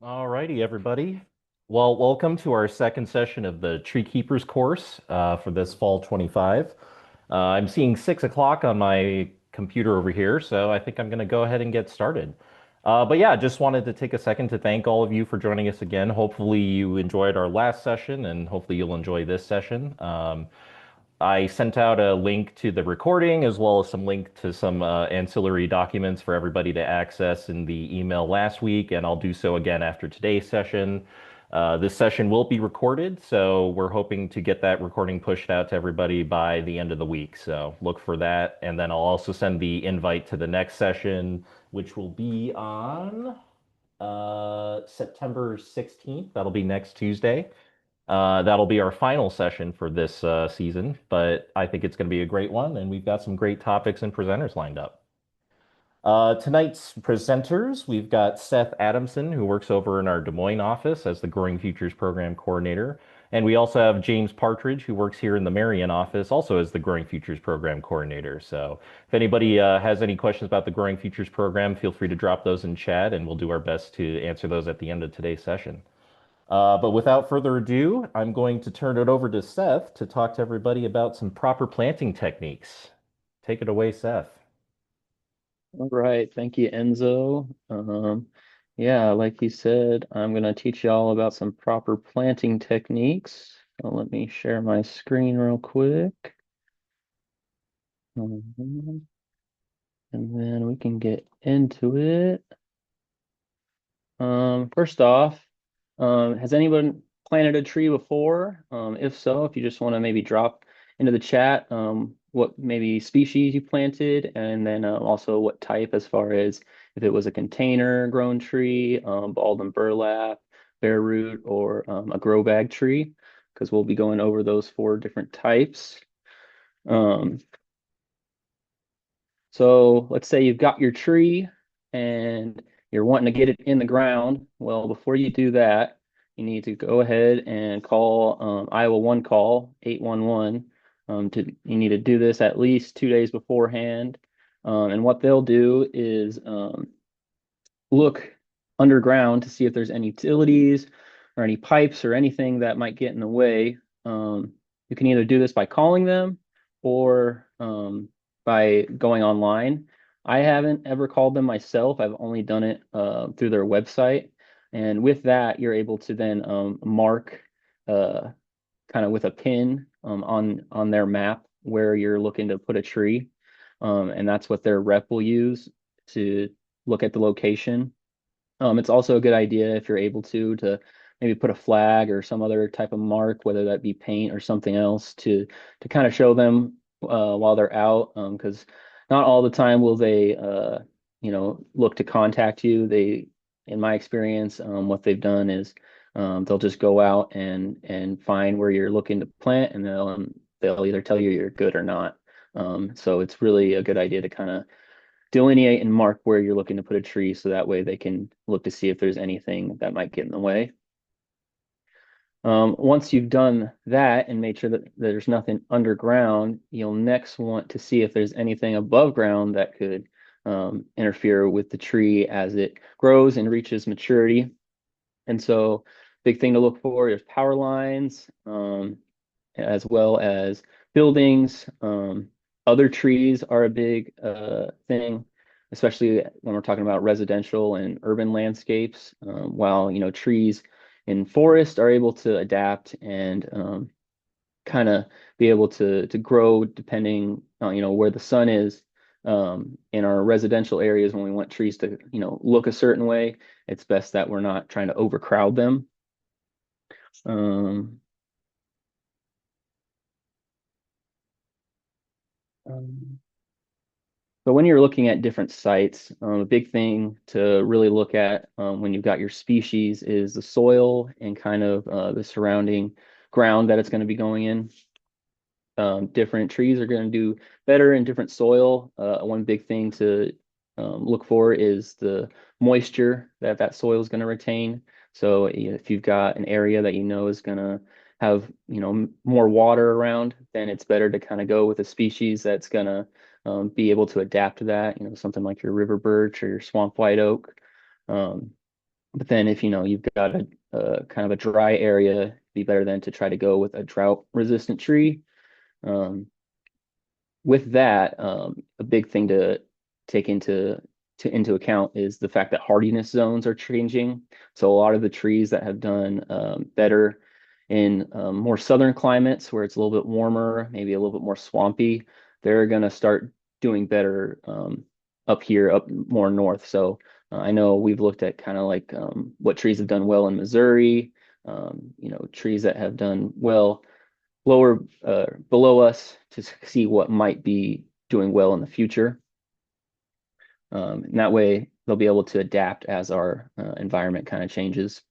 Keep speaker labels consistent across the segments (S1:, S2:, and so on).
S1: Alrighty, everybody. Well, welcome to our second session of the Tree Keepers course for this fall 25. I'm seeing 6 o'clock on my computer over here, so I think I'm going to go ahead and get started. But yeah, just wanted to take a second to thank all of you for joining us again. Hopefully, you enjoyed our last session, and hopefully, you'll enjoy this session. I sent out a link to the recording as well as some link to some ancillary documents for everybody to access in the email last week, and I'll do so again after today's session. This session will be recorded, so we're hoping to get that recording pushed out to everybody by the end of the week. So look for that, and then I'll also send the invite to the next session, which will be on September 16th. That'll be next Tuesday. That'll be our final session for this season, but I think it's going to be a great one, and we've got some great topics and presenters lined up. Tonight's presenters, we've got Seth Adamson, who works over in our Des Moines office as the Growing Futures Program Coordinator. And we also have James Partridge, who works here in the Marion office, also as the Growing Futures Program Coordinator. So if anybody has any questions about the Growing Futures Program, feel free to drop those in chat, and we'll do our best to answer those at the end of today's session. But without further ado, I'm going to turn it over to Seth to talk to everybody about some proper planting techniques. Take it away, Seth.
S2: All right, thank you, Enzo. Yeah, like you said, I'm going to teach you all about some proper planting techniques. So let me share my screen real quick. And then we can get into it. First off, has anyone planted a tree before? If so, if you just want to maybe drop into the chat what maybe species you planted, and then also what type, as far as if it was a container grown tree, balled and burlap, bare root, or a grow bag tree, because we'll be going over those four different types. Um, so let's say you've got your tree and you're wanting to get it in the ground. Well, before you do that, you need to go ahead and call Iowa One Call 811. You need to do this at least 2 days beforehand. And what they'll do is look underground to see if there's any utilities or any pipes or anything that might get in the way. You can either do this by calling them or by going online. I haven't ever called them myself. I've only done it through their website. And with that, you're able to then mark uh, kind of with a pin on their map where you're looking to put a tree. And that's what their rep will use to look at the location. It's also a good idea if you're able to maybe put a flag or some other type of mark, whether that be paint or something else, to kind of show them while they're out, because not all the time will they look to contact you. In my experience, what they've done is they'll just go out and find where you're looking to plant, and they'll either tell you you're good or not. So it's really a good idea to kind of delineate and mark where you're looking to put a tree so that way they can look to see if there's anything that might get in the way. Once you've done that and made sure that there's nothing underground, you'll next want to see if there's anything above ground that could interfere with the tree as it grows and reaches maturity. And so, big thing to look for is power lines, as well as buildings. Other trees are a big thing, especially when we're talking about residential and urban landscapes. While trees in forest are able to adapt and kind of be able to grow depending on where the sun is. In our residential areas, when we want trees to look a certain way, it's best that we're not trying to overcrowd them. Um, um, But when you're looking at different sites, a big thing to really look at when you've got your species is the soil and kind of the surrounding ground that it's going to be going in. Different trees are going to do better in different soil. One big thing to look for is the moisture that that soil is going to retain. So if you've got an area that is going to have more water around, then it's better to kind of go with a species that's going to be able to adapt to that. Something like your river birch or your swamp white oak. Um, But then if you've got a kind of a dry area, it'd be better than to try to go with a drought resistant tree. Um, with that, a big thing to take into account is the fact that hardiness zones are changing. So a lot of the trees that have done better in more southern climates, where it's a little bit warmer, maybe a little bit more swampy, they're going to start doing better up here, up more north. So I know we've looked at kind of like what trees have done well in Missouri, trees that have done well lower below us to see what might be doing well in the future. And that way they'll be able to adapt as our environment kind of changes.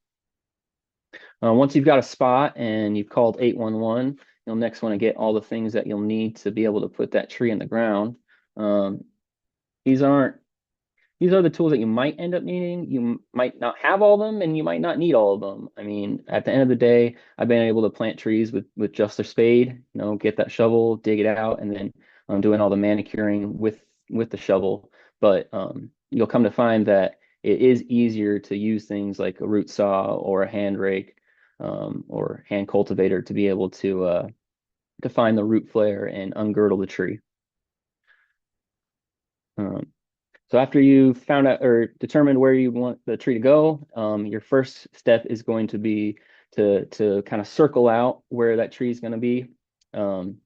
S2: Once you've got a spot and you've called 811, you'll next want to get all the things that you'll need to be able to put that tree in the ground. Um, these aren't these are the tools that you might end up needing. You might not have all of them, and you might not need all of them. I mean, at the end of the day, I've been able to plant trees with just a spade. Get that shovel, dig it out, and then I'm doing all the manicuring with the shovel. But you'll come to find that it is easier to use things like a root saw or a hand rake or hand cultivator to be able to find the root flare and ungirdle the tree. Um, So after you found out or determined where you want the tree to go, your first step is going to be to kind of circle out where that tree is going to be. Um,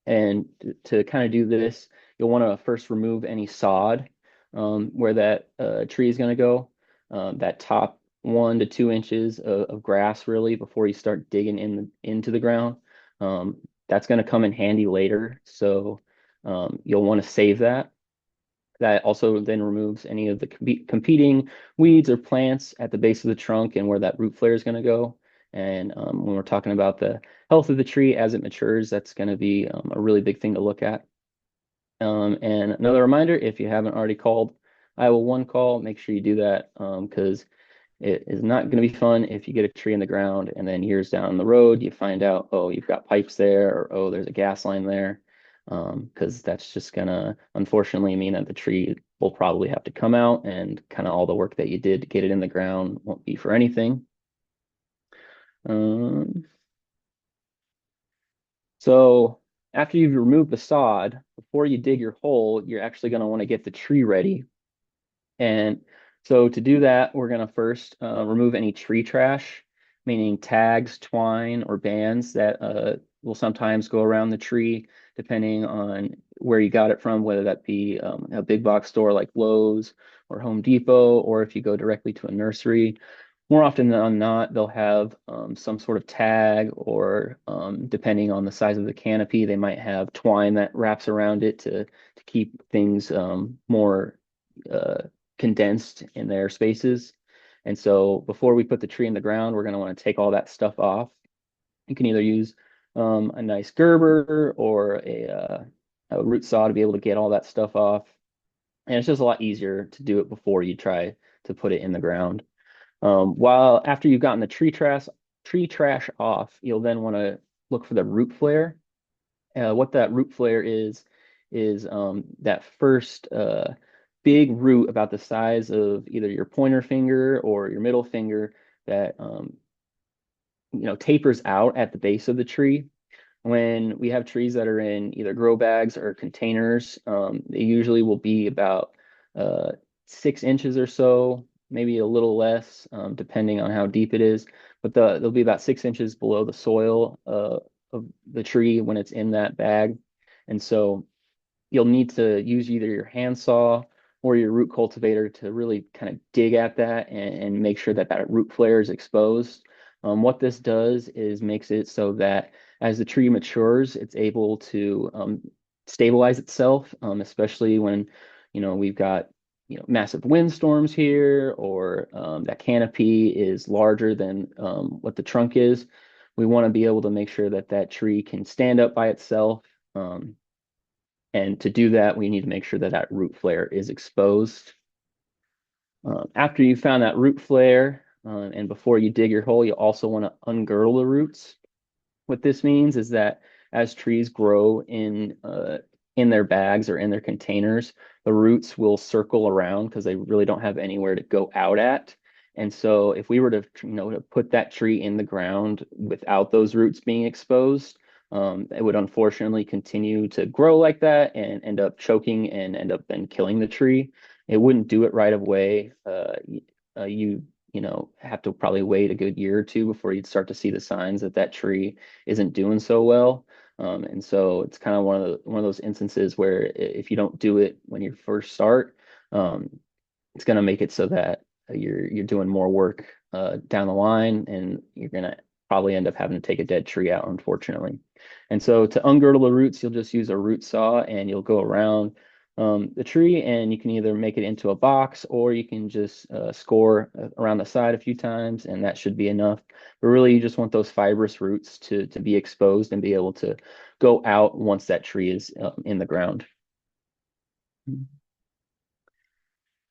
S2: and to kind of do this, you'll want to first remove any sod where that tree is going to go. That top 1 to 2 inches of grass really before you start digging into the ground. That's going to come in handy later. So you'll want to save that. That also then removes any of the competing weeds or plants at the base of the trunk and where that root flare is going to go. And when we're talking about the health of the tree as it matures, that's going to be a really big thing to look at. And another reminder, if you haven't already called Iowa One Call, make sure you do that because it is not going to be fun if you get a tree in the ground and then years down the road you find out, oh, you've got pipes there, or oh, there's a gas line there. Because that's just gonna unfortunately mean that the tree will probably have to come out and kind of all the work that you did to get it in the ground won't be for anything. Um, so after you've removed the sod, before you dig your hole, you're actually going to want to get the tree ready. And so to do that, we're going to first remove any tree trash, meaning tags, twine, or bands that will sometimes go around the tree, depending on where you got it from, whether that be a big box store like Lowe's or Home Depot, or if you go directly to a nursery. More often than not, they'll have some sort of tag, or depending on the size of the canopy, they might have twine that wraps around it to keep things more uh, condensed in their spaces. And so before we put the tree in the ground, we're going to want to take all that stuff off. You can either use a nice Gerber or a root saw to be able to get all that stuff off. And it's just a lot easier to do it before you try to put it in the ground. While after you've gotten the tree trash off, you'll then want to look for the root flare. What that root flare is that first big root about the size of either your pointer finger or your middle finger that tapers out at the base of the tree. When we have trees that are in either grow bags or containers, they usually will be about uh, 6 inches or so, maybe a little less, depending on how deep it is. But they'll be about 6 inches below the soil of the tree when it's in that bag. And so you'll need to use either your handsaw or your root cultivator to really kind of dig at that and make sure that that root flare is exposed. What this does is makes it so that as the tree matures, it's able to stabilize itself, especially when we've got massive windstorms here, or that canopy is larger than what the trunk is. We want to be able to make sure that that tree can stand up by itself. And to do that, we need to make sure that that root flare is exposed. After you found that root flare, and before you dig your hole, you also want to ungirdle the roots. What this means is that as trees grow in their bags or in their containers, the roots will circle around because they really don't have anywhere to go out at. And so if we were to, to put that tree in the ground without those roots being exposed, it would unfortunately continue to grow like that and end up choking and end up then killing the tree. It wouldn't do it right away. You have to probably wait a good year or two before you'd start to see the signs that that tree isn't doing so well. And so it's kind of one of those instances where if you don't do it when you first start, um, it's going to make it so that you're doing more work down the line, and you're going to probably end up having to take a dead tree out, unfortunately. And so to ungirdle the roots, you'll just use a root saw and you'll go around the tree, and you can either make it into a box or you can just score around the side a few times, and that should be enough. But really, you just want those fibrous roots to be exposed and be able to go out once that tree is in the ground.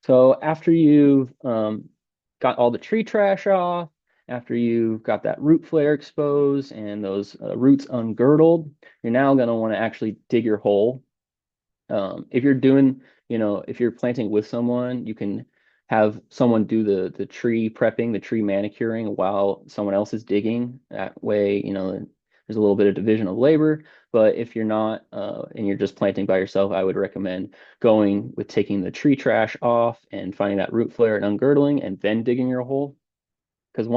S2: So after you've got all the tree trash off, after you've got that root flare exposed and those roots ungirdled, you're now going to want to actually dig your hole. If you're doing, if you're planting with someone, you can have someone do the tree prepping, the tree manicuring while someone else is digging. That way, there's a little bit of division of labor. But if you're not, and you're just planting by yourself, I would recommend going with taking the tree trash off and finding that root flare and ungirdling and then digging your hole. Because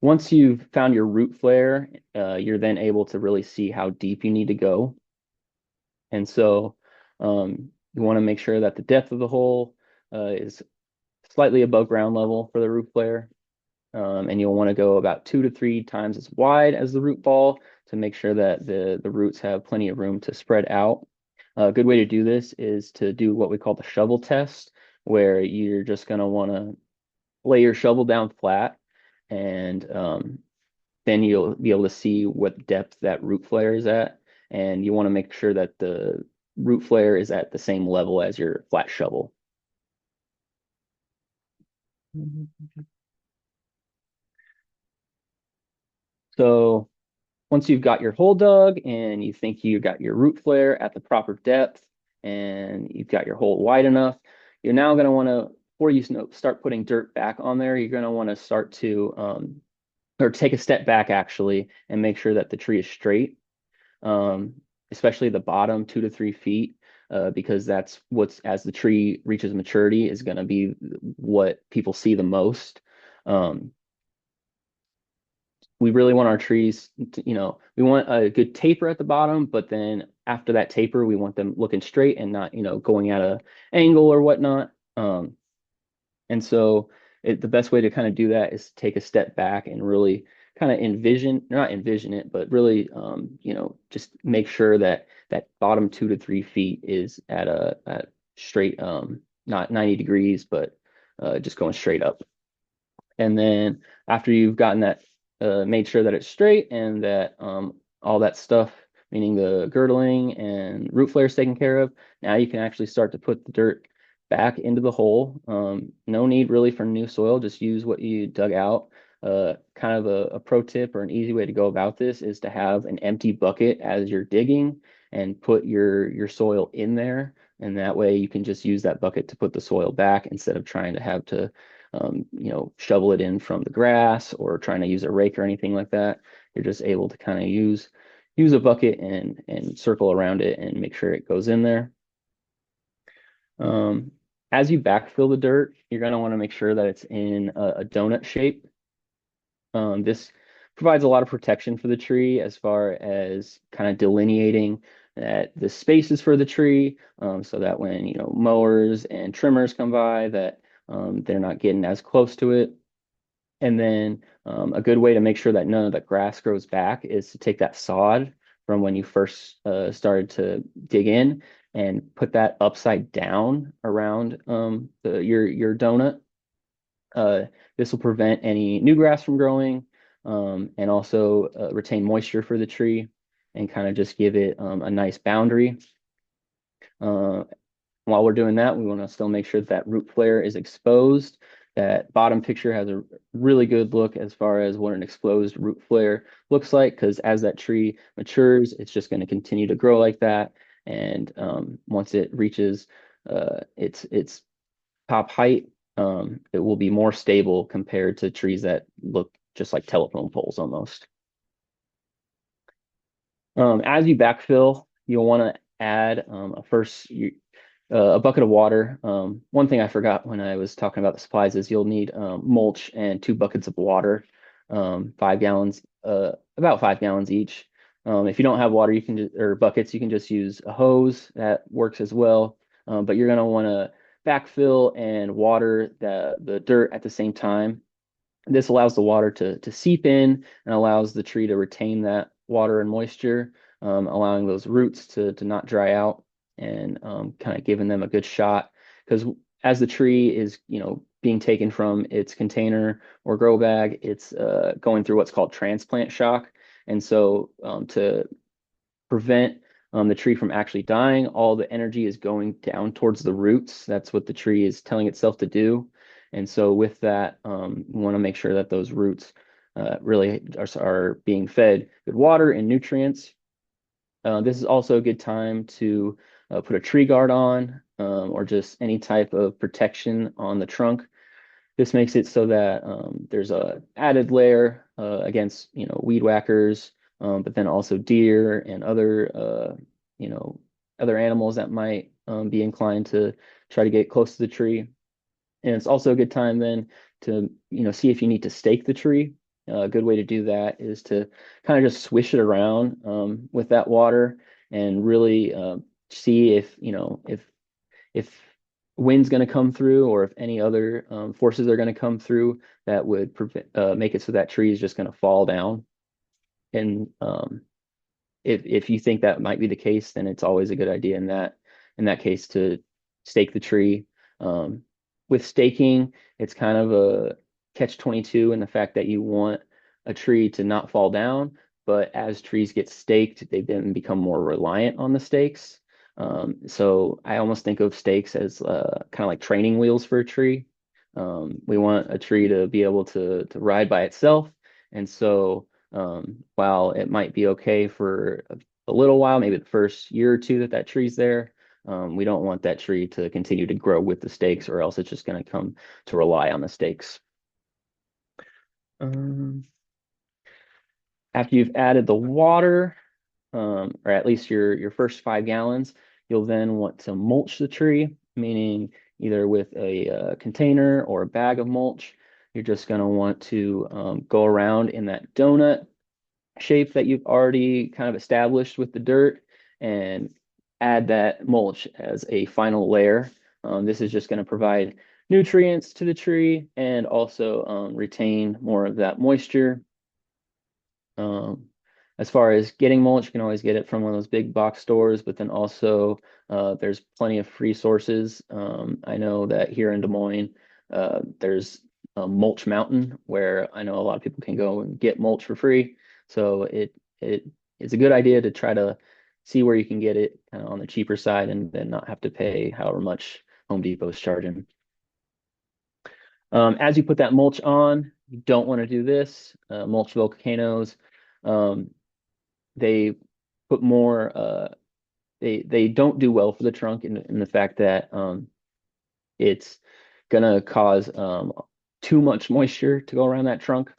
S2: once you've found your root flare, you're then able to really see how deep you need to go. And so you want to make sure that the depth of the hole is slightly above ground level for the root flare. And you'll want to go about 2 to 3 times as wide as the root ball to make sure that the roots have plenty of room to spread out. A good way to do this is to do what we call the shovel test, where you're just going to want to lay your shovel down flat, and then you'll be able to see what depth that root flare is at. And you want to make sure that the root flare is at the same level as your flat shovel. So once you've got your hole dug and you think you got your root flare at the proper depth and you've got your hole wide enough, you're now going to want to, before you start putting dirt back on there, you're going to want to start to, or take a step back actually, and make sure that the tree is straight, um, especially the bottom 2 to 3 feet, because that's what's, as the tree reaches maturity, is going to be what people see the most. Um, we really want our trees to, we want a good taper at the bottom, but then after that taper, we want them looking straight and not, going at a angle or whatnot. And so the best way to kind of do that is take a step back and really kind of not envision it, but really, just make sure that that bottom 2 to 3 feet is at straight, not 90 degrees, but just going straight up. And then after you've gotten that, made sure that it's straight and that all that stuff, meaning the girdling and root flares taken care of, now you can actually start to put the dirt back into the hole. No need really for new soil, just use what you dug out. Kind of a pro tip or an easy way to go about this is to have an empty bucket as you're digging and put your soil in there. And that way you can just use that bucket to put the soil back instead of trying to have to shovel it in from the grass or trying to use a rake or anything like that. You're just able to kind of use a bucket and circle around it and make sure it goes in there. Um, as you backfill the dirt, you're going to want to make sure that it's in a donut shape. This provides a lot of protection for the tree as far as kind of delineating that the spaces for the tree, so that when mowers and trimmers come by, that they're not getting as close to it. And then a good way to make sure that none of the grass grows back is to take that sod from when you first started to dig in and put that upside down around your donut. Uh, this will prevent any new grass from growing, and also retain moisture for the tree and kind of just give it a nice boundary. Uh, while we're doing that, we want to still make sure that root flare is exposed. That bottom picture has a really good look as far as what an exposed root flare looks like, because as that tree matures, it's just going to continue to grow like that. And once it reaches its top height, it will be more stable compared to trees that look just like telephone poles almost. As you backfill, you'll want to add a bucket of water. One thing I forgot when I was talking about the supplies is you'll need mulch and 2 buckets of water, 5 gallons, about 5 gallons each. If you don't have water, or buckets, you can just use a hose. That works as well. But you're going to want to backfill and water the dirt at the same time. This allows the water to seep in and allows the tree to retain that water and moisture, allowing those roots to not dry out and kind of giving them a good shot. Because as the tree is, being taken from its container or grow bag, it's going through what's called transplant shock. And so to prevent the tree from actually dying, all the energy is going down towards the roots. That's what the tree is telling itself to do. And so with that, we want to make sure that those roots really are being fed good water and nutrients. This is also a good time to put a tree guard on or just any type of protection on the trunk. This makes it so that there's a added layer against weed whackers, but then also deer and you know other animals that might be inclined to try to get close to the tree. And it's also a good time then to see if you need to stake the tree. A good way to do that is to kind of just swish it around with that water and really see if wind's going to come through or if any other forces are going to come through that would make it so that tree is just going to fall down. And if you think that might be the case, then it's always a good idea in that case to stake the tree. Um, with staking, it's kind of a catch-22 in the fact that you want a tree to not fall down, but as trees get staked, they then become more reliant on the stakes. So I almost think of stakes as kind of like training wheels for a tree. We want a tree to be able to ride by itself, and so while it might be okay for a little while, maybe the first year or two that tree's there, we don't want that tree to continue to grow with the stakes, or else it's just going to come to rely on the stakes. Um, After you've added the water, or at least your first 5 gallons, you'll then want to mulch the tree, meaning either with a container or a bag of mulch. You're just going to want to go around in that donut shape that you've already kind of established with the dirt and add that mulch as a final layer. This is just going to provide nutrients to the tree and also retain more of that moisture. Um, as far as getting mulch, you can always get it from one of those big box stores, but then also there's plenty of free sources. I know that here in Des Moines, there's Mulch Mountain, where I know a lot of people can go and get mulch for free. So it is a good idea to try to see where you can get it on the cheaper side and then not have to pay however much Home Depot's charging. As you put that mulch on, you don't want to do this. Mulch volcanoes, um, they put more, they don't do well for the trunk in the fact that it's gonna cause too much moisture to go around that trunk.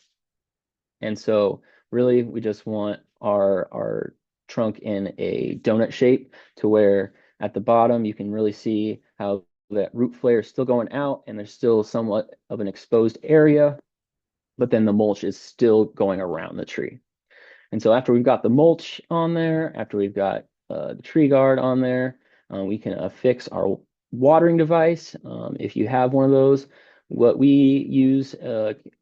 S2: And so really we just want our trunk in a donut shape to where at the bottom you can really see how that root flare is still going out and there's still somewhat of an exposed area, but then the mulch is still going around the tree. And so after we've got the mulch on there, after we've got the tree guard on there, we can affix our watering device. If you have one of those, what we use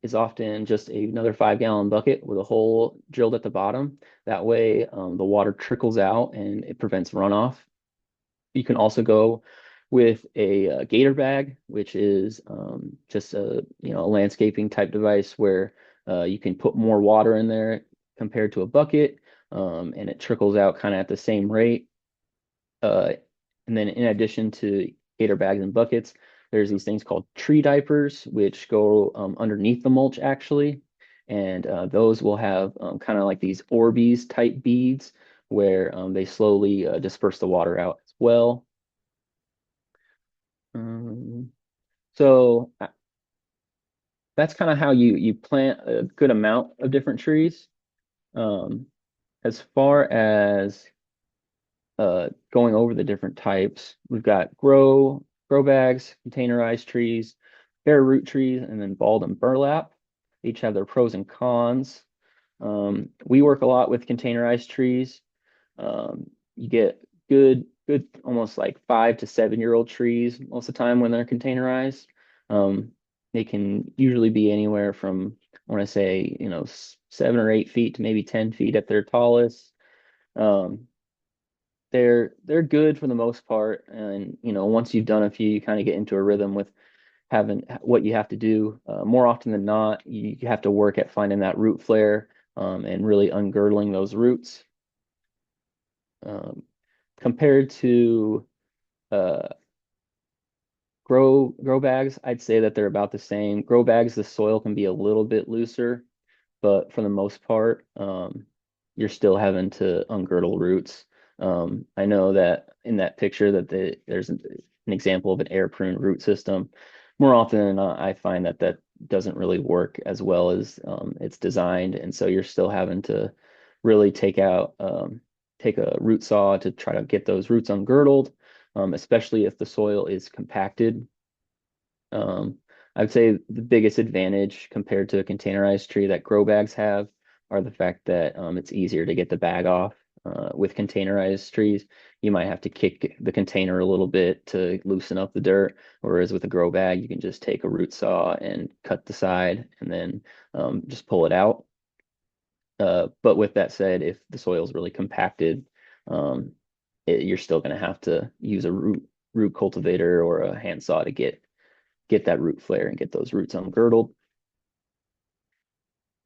S2: is often just another 5 gallon bucket with a hole drilled at the bottom. That way the water trickles out and it prevents runoff. You can also go with a gator bag, which is just a landscaping type device where you can put more water in there compared to a bucket, and it trickles out kind of at the same rate. Uh, and then in addition to gator bags and buckets, there's these things called tree diapers, which go underneath the mulch actually. And those will have kind of like these Orbeez type beads where they slowly disperse the water out as well. Um, So that's kind of how you plant a good amount of different trees. Um, as far as going over the different types, we've got grow bags, containerized trees, bare root trees, and then balled and burlap. Each have their pros and cons. We work a lot with containerized trees. You get good, almost like 5 to 7 year old trees most of the time when they're containerized. Um, they can usually be anywhere from, I want to say, 7 or 8 feet to maybe 10 feet at their tallest. Um, they're good for the most part, and once you've done a few, you kind of get into a rhythm with having what you have to do. More often than not, you have to work at finding that root flare and really ungirdling those roots. Um, compared to uh, grow bags, I'd say that they're about the same. Grow bags, the soil can be a little bit looser, but for the most part, you're still having to ungirdle roots. I know that in that picture that there's an example of an air prune root system. More often than not, I find that that doesn't really work as well as it's designed, and so you're still having to really take a root saw to try to get those roots ungirdled, especially if the soil is compacted. um, I'd say the biggest advantage compared to a containerized tree that grow bags have are the fact that it's easier to get the bag off. With containerized trees, you might have to kick the container a little bit to loosen up the dirt, whereas with a grow bag, you can just take a root saw and cut the side and then just pull it out. But with that said, if the soil is really compacted, um, you're still going to have to use a root cultivator or a handsaw to get that root flare and get those roots ungirdled.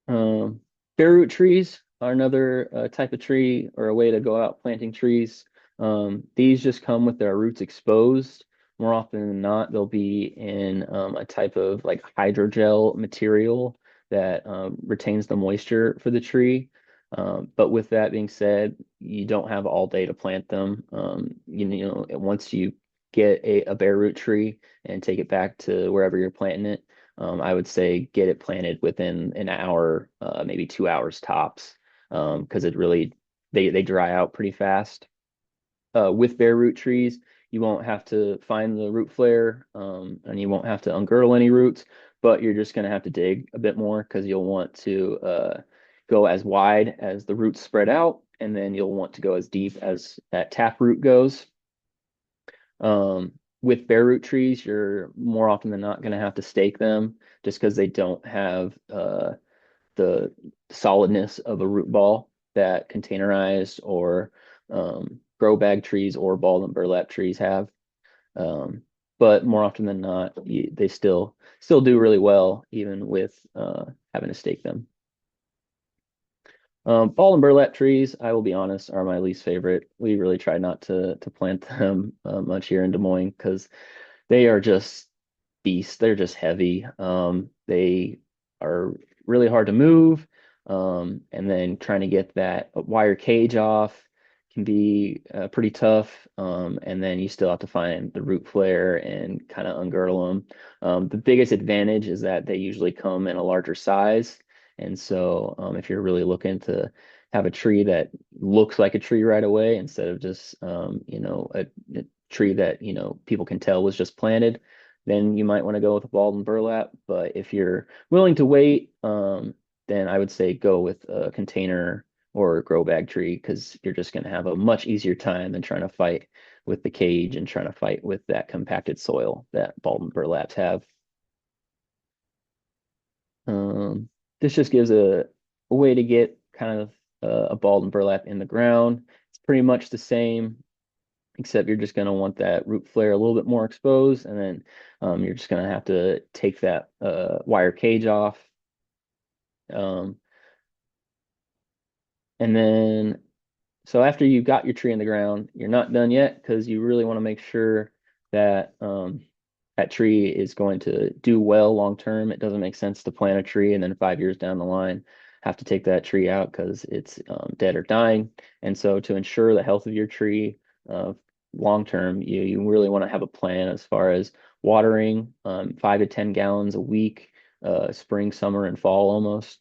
S2: Um, Bare root trees are another type of tree or a way to go out planting trees. These just come with their roots exposed. More often than not, they'll be in a type of like hydrogel material that retains the moisture for the tree. But with that being said, you don't have all day to plant them. Once you get a bare root tree and take it back to wherever you're planting it, I would say get it planted within an hour, maybe 2 hours tops, because it really they dry out pretty fast. With bare root trees, you won't have to find the root flare, and you won't have to ungirdle any roots, but you're just going to have to dig a bit more because you'll want to go as wide as the roots spread out, and then you'll want to go as deep as that tap root goes. With bare root trees, you're more often than not going to have to stake them just because they don't have the solidness of a root ball that containerized or grow bag trees or ball and burlap trees have. Um, but more often than not, they still do really well even with having to stake them. Ball and burlap trees, I will be honest, are my least favorite. We really try not to plant them much here in Des Moines because they are just beasts. They're just heavy. They are really hard to move. And then trying to get that wire cage off can be pretty tough. And then you still have to find the root flare and kind of ungirdle them. The biggest advantage is that they usually come in a larger size. And so if you're really looking to have a tree that looks like a tree right away instead of just a tree that people can tell was just planted, then you might want to go with a balled and burlap. But if you're willing to wait, then I would say go with a container or a grow bag tree because you're just going to have a much easier time than trying to fight with the cage and trying to fight with that compacted soil that balled and burlaps have. Um, this just gives a way to get kind of a balled and burlap in the ground. It's pretty much the same except you're just going to want that root flare a little bit more exposed, and then you're just going to have to take that wire cage off. Um, and then, so after you've got your tree in the ground, you're not done yet because you really want to make sure that that tree is going to do well long term. It doesn't make sense to plant a tree and then 5 years down the line have to take that tree out because it's dead or dying. And so, to ensure the health of your tree, uh, long term, you really want to have a plan as far as watering, 5 to 10 gallons a week, spring, summer, and fall almost,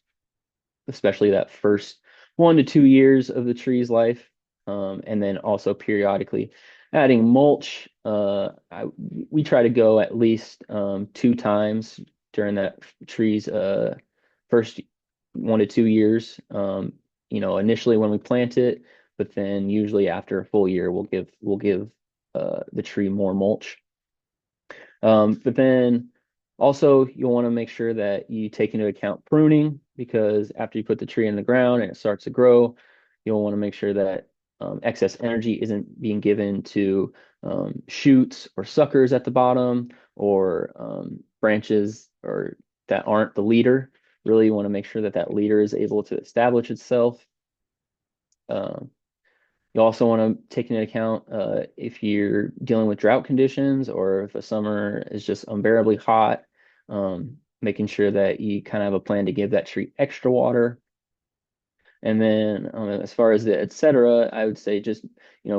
S2: especially that first 1 to 2 years of the tree's life. And then also periodically adding mulch. We try to go at least 2 times during that tree's first 1 to 2 years. Initially when we plant it, but then usually after a full year, we'll give the tree more mulch. But then also you'll want to make sure that you take into account pruning because after you put the tree in the ground and it starts to grow, you'll want to make sure that excess energy isn't being given to shoots or suckers at the bottom or branches or that aren't the leader. Really, you want to make sure that that leader is able to establish itself. Um, you also want to take into account if you're dealing with drought conditions or if a summer is just unbearably hot, making sure that you kind of have a plan to give that tree extra water. And then as far as the et cetera, I would say just,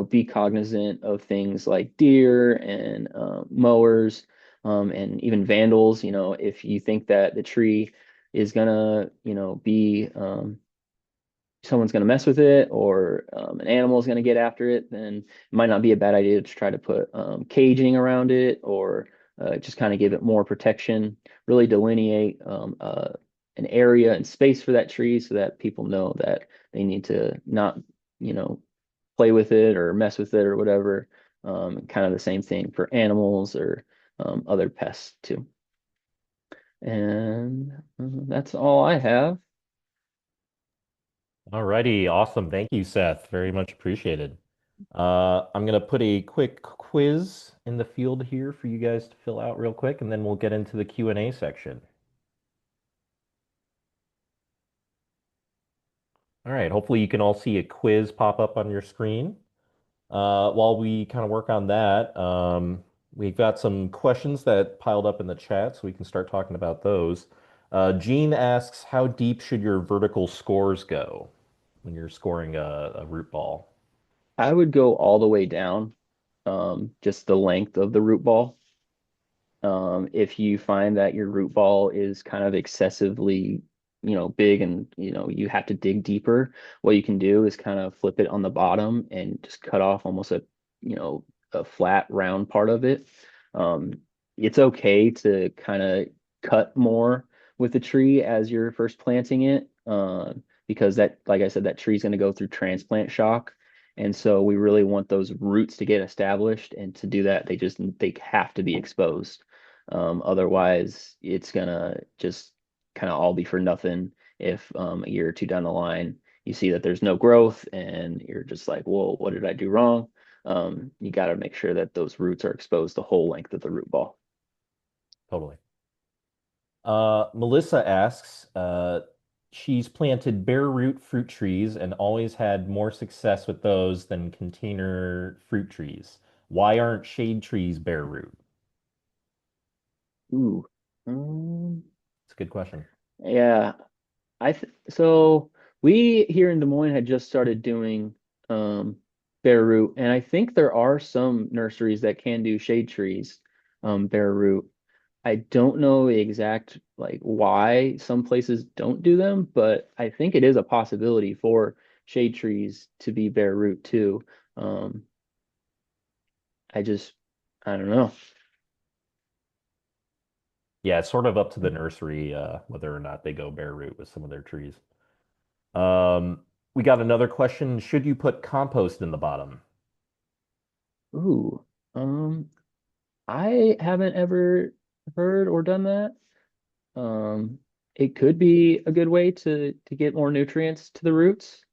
S2: be cognizant of things like deer and mowers and even vandals. If you think that the tree is gonna, be someone's going to mess with it or an animal is going to get after it, then it might not be a bad idea to try to put caging around it or just kind of give it more protection, really delineate an area and space for that tree so that people know that they need to not, you know, play with it or mess with it or whatever. Kind of the same thing for animals or other pests too. And that's all I have.
S1: Alrighty, awesome. Thank you, Seth. Very much appreciated. I'm gonna put a quick quiz in the field here for you guys to fill out real quick, and then we'll get into the Q&A section. All right, hopefully you can all see a quiz pop up on your screen. While we kind of work on that, we've got some questions that piled up in the chat, so we can start talking about those. Gene asks, how deep should your vertical scores go when you're scoring a root ball?
S2: I would go all the way down, just the length of the root ball. If you find that your root ball is kind of excessively, big and, you have to dig deeper, what you can do is kind of flip it on the bottom and just cut off almost you know, a flat round part of it. Um, it's okay to kind of cut more with the tree as you're first planting it, because that, like I said, that tree's going to go through transplant shock. And so we really want those roots to get established. And to do that, they have to be exposed. Otherwise, it's gonna just kind of all be for nothing if a year or two down the line you see that there's no growth and you're just like, whoa, what did I do wrong? You got to make sure that those roots are exposed the whole length of the root ball.
S1: Totally. Melissa asks, she's planted bare root fruit trees and always had more success with those than container fruit trees. Why aren't shade trees bare root?
S2: Ooh.
S1: It's a good question.
S2: Yeah, so we here in Des Moines had just started doing bare root, and I think there are some nurseries that can do shade trees bare root. I don't know the exact like why some places don't do them, but I think it is a possibility for shade trees to be bare root too. Um, I just I don't know.
S1: Yeah, it's sort of up to the nursery whether or not they go bare root with some of their trees. Um, we got another question. Should you put compost in the bottom?
S2: Ooh, um, I haven't ever heard or done that. Um, it could be a good way to get more nutrients to the roots,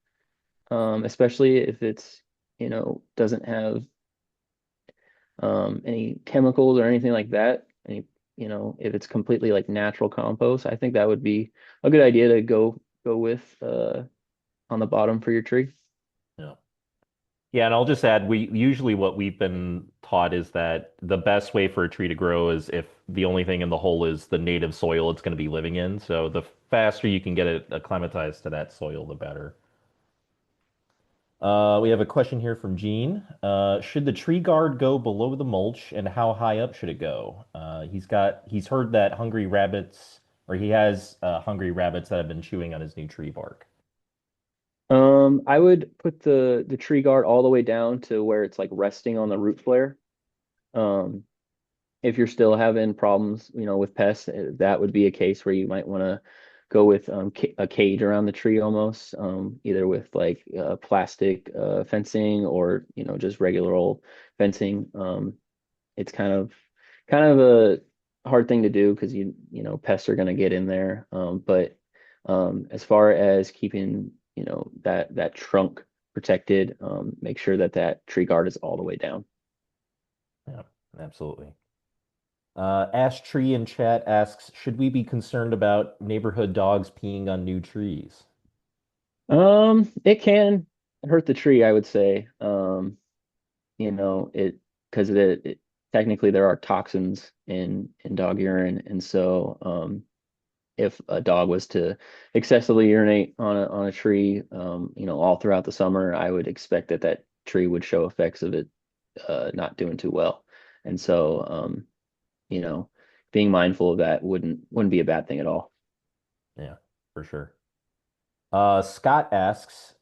S2: especially if it's, doesn't have any chemicals or anything like that. If it's completely like natural compost, I think that would be a good idea to go with on the bottom for your tree.
S1: Yeah. Yeah, and I'll just add, we usually what we've been taught is that the best way for a tree to grow is if the only thing in the hole is the native soil it's going to be living in. So the faster you can get it acclimatized to that soil, the better. We have a question here from Gene. Should the tree guard go below the mulch, and how high up should it go? He's heard that hungry rabbits, or he has hungry rabbits that have been chewing on his new tree bark.
S2: I would put the tree guard all the way down to where it's like resting on the root flare. Um, if you're still having problems, with pests, that would be a case where you might want to go with a cage around the tree almost, either with like plastic fencing or just regular old fencing. It's kind of a hard thing to do because pests are going to get in there. But as far as keeping that trunk protected, make sure that tree guard is all the way down.
S1: Yeah, absolutely. Ash Tree in chat asks, should we be concerned about neighborhood dogs peeing on new trees?
S2: It can hurt the tree, I would say. It because technically there are toxins in dog urine, and so if a dog was to excessively urinate on a tree, all throughout the summer, I would expect that tree would show effects of it not doing too well. And so, you know, being mindful of that wouldn't be a bad thing at all.
S1: Yeah, for sure. Scott asks,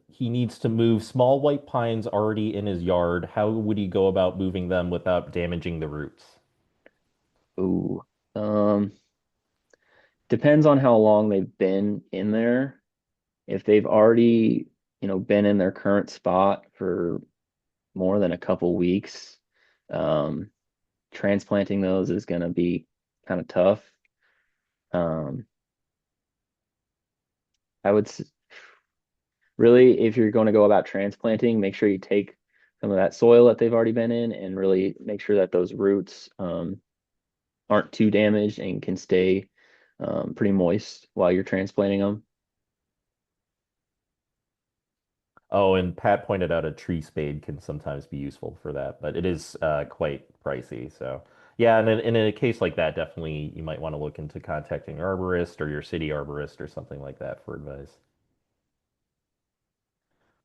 S1: he needs to move small white pines already in his yard. How would he go about moving them without damaging the roots?
S2: Ooh. Um, Depends on how long they've been in there. If they've already, been in their current spot for more than a couple weeks, um, transplanting those is going to be kind of tough. Um, I would really, if you're going to go about transplanting, make sure you take some of that soil that they've already been in and really make sure that those roots aren't too damaged and can stay pretty moist while you're transplanting them.
S1: Oh, and Pat pointed out a tree spade can sometimes be useful for that, but it is quite pricey. So, yeah, and in a case like that, definitely you might want to look into contacting an arborist or your city arborist or something like that for advice.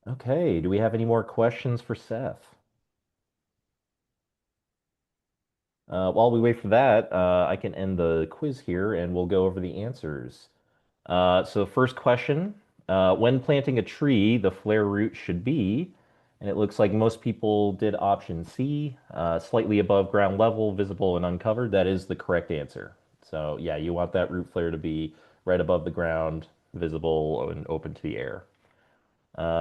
S1: Okay, do we have any more questions for Seth? While we wait for that, I can end the quiz here and we'll go over the answers. So first question, when planting a tree, the flare root should be, and it looks like most people did option C, slightly above ground level, visible and uncovered. That is the correct answer. So yeah, you want that root flare to be right above the ground, visible and open to the air.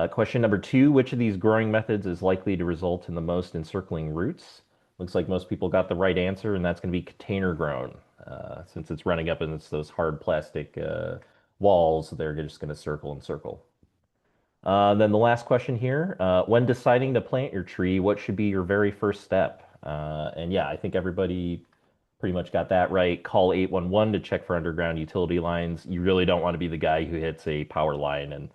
S1: Question number two, which of these growing methods is likely to result in the most encircling roots? Looks like most people got the right answer, and that's going to be container grown. Since it's running up against those hard plastic walls, they're just going to circle and circle. Then the last question here, when deciding to plant your tree, what should be your very first step? And yeah, I think everybody pretty much got that right. Call 811 to check for underground utility lines. You really don't want to be the guy who hits a power line and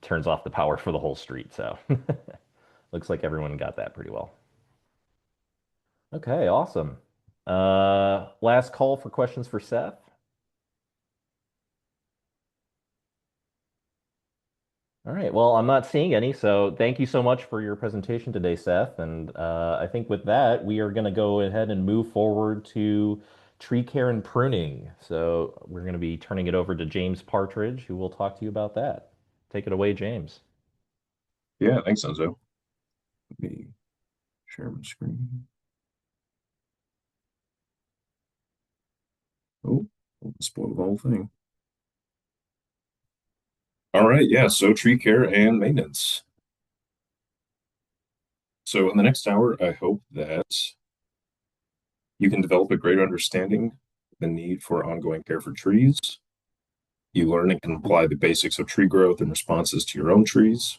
S1: turns off the power for the whole street. So looks like everyone got that pretty well. Okay, awesome. Last call for questions for Seth. All right, well, I'm not seeing any, so thank you so much for your presentation today, Seth. And I think with that, we are going to go ahead and move forward to tree care and pruning. So we're going to be turning it over to James Partridge, who will talk to you about that. Take it away, James.
S3: Yeah, thanks, Enzo. Let me share my screen. Oh, spoil the whole thing. All right, yeah, so tree care and maintenance. So in the next hour, I hope that you can develop a greater understanding of the need for ongoing care for trees. You learn and can apply the basics of tree growth and responses to your own trees,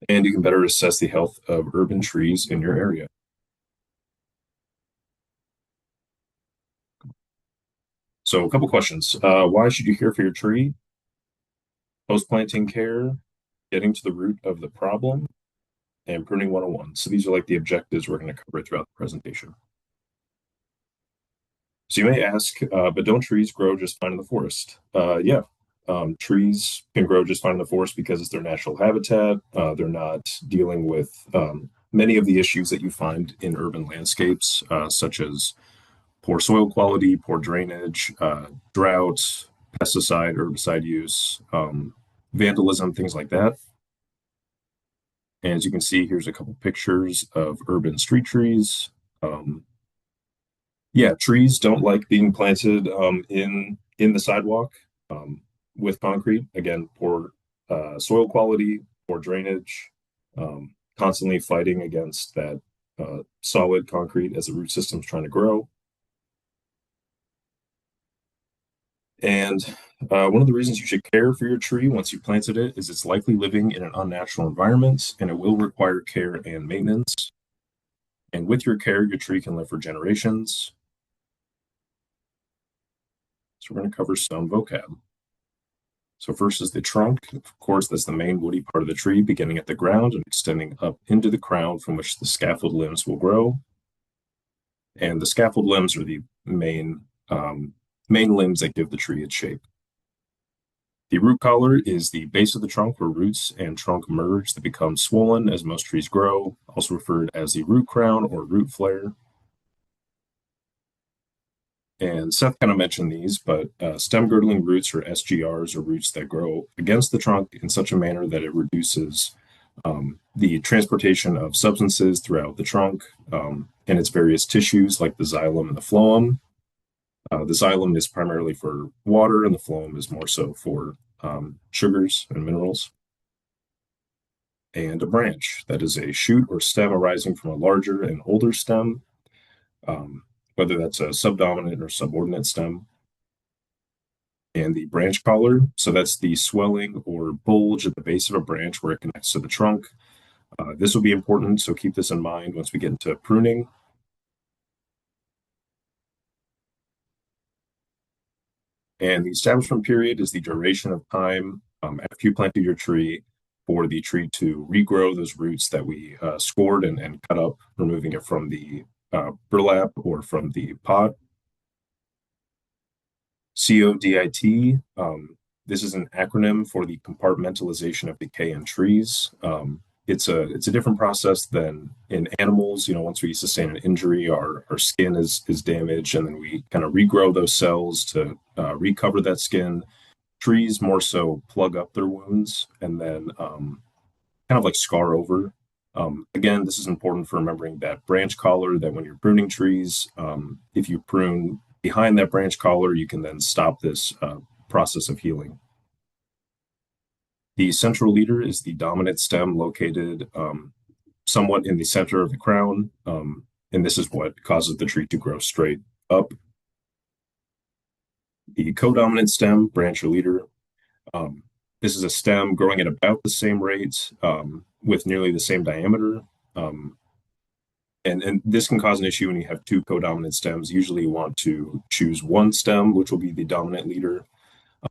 S3: and you can better assess the health of urban trees in your area. So a couple questions. Why should you care for your tree? Post-planting care, getting to the root of the problem, and pruning 101. So these are like the objectives we're going to cover throughout the presentation. So you may ask, but don't trees grow just fine in the forest? Yeah, Trees can grow just fine in the forest because it's their natural habitat. They're not dealing with many of the issues that you find in urban landscapes, such as poor soil quality, poor drainage, drought, pesticide, herbicide use, vandalism, things like that. And as you can see, here's a couple pictures of urban street trees. Um, yeah, trees don't like being planted in the sidewalk with concrete. Again, poor soil quality, poor drainage, constantly fighting against that solid concrete as the root system's trying to grow. And one of the reasons you should care for your tree once you planted it is it's likely living in an unnatural environment and it will require care and maintenance. And with your care, your tree can live for generations. So we're going to cover some vocab. So first is the trunk. Of course, that's the main woody part of the tree, beginning at the ground and extending up into the crown from which the scaffold limbs will grow. And the scaffold limbs are the main limbs that give the tree its shape. The root collar is the base of the trunk where roots and trunk merge that become swollen as most trees grow, also referred as the root crown or root flare. And Seth kind of mentioned these, but stem girdling roots or SGRs are roots that grow against the trunk in such a manner that it reduces the transportation of substances throughout the trunk and its various tissues like the xylem and the phloem. The xylem is primarily for water and the phloem is more so for sugars and minerals. And a branch, that is a shoot or stem arising from a larger and older stem, whether that's a subdominant or subordinate stem. And the branch collar, so that's the swelling or bulge at the base of a branch where it connects to the trunk. This will be important, so keep this in mind once we get into pruning. And the establishment period is the duration of time after you planted your tree for the tree to regrow those roots that we scored and cut up, removing it from the burlap or from the pot. CODIT, this is an acronym for the compartmentalization of decay in trees. It's a different process than in animals. You know, once we sustain an injury, our skin is damaged, and then we kind of regrow those cells to recover that skin. Trees more so plug up their wounds and then kind of like scar over. Again, this is important for remembering that branch collar, that when you're pruning trees, if you prune behind that branch collar, you can then stop this process of healing. The central leader is the dominant stem located somewhat in the center of the crown, and this is what causes the tree to grow straight up. The codominant stem, branch or leader, this is a stem growing at about the same rate with nearly the same diameter. And this can cause an issue when you have two codominant stems. Usually you want to choose one stem, which will be the dominant leader.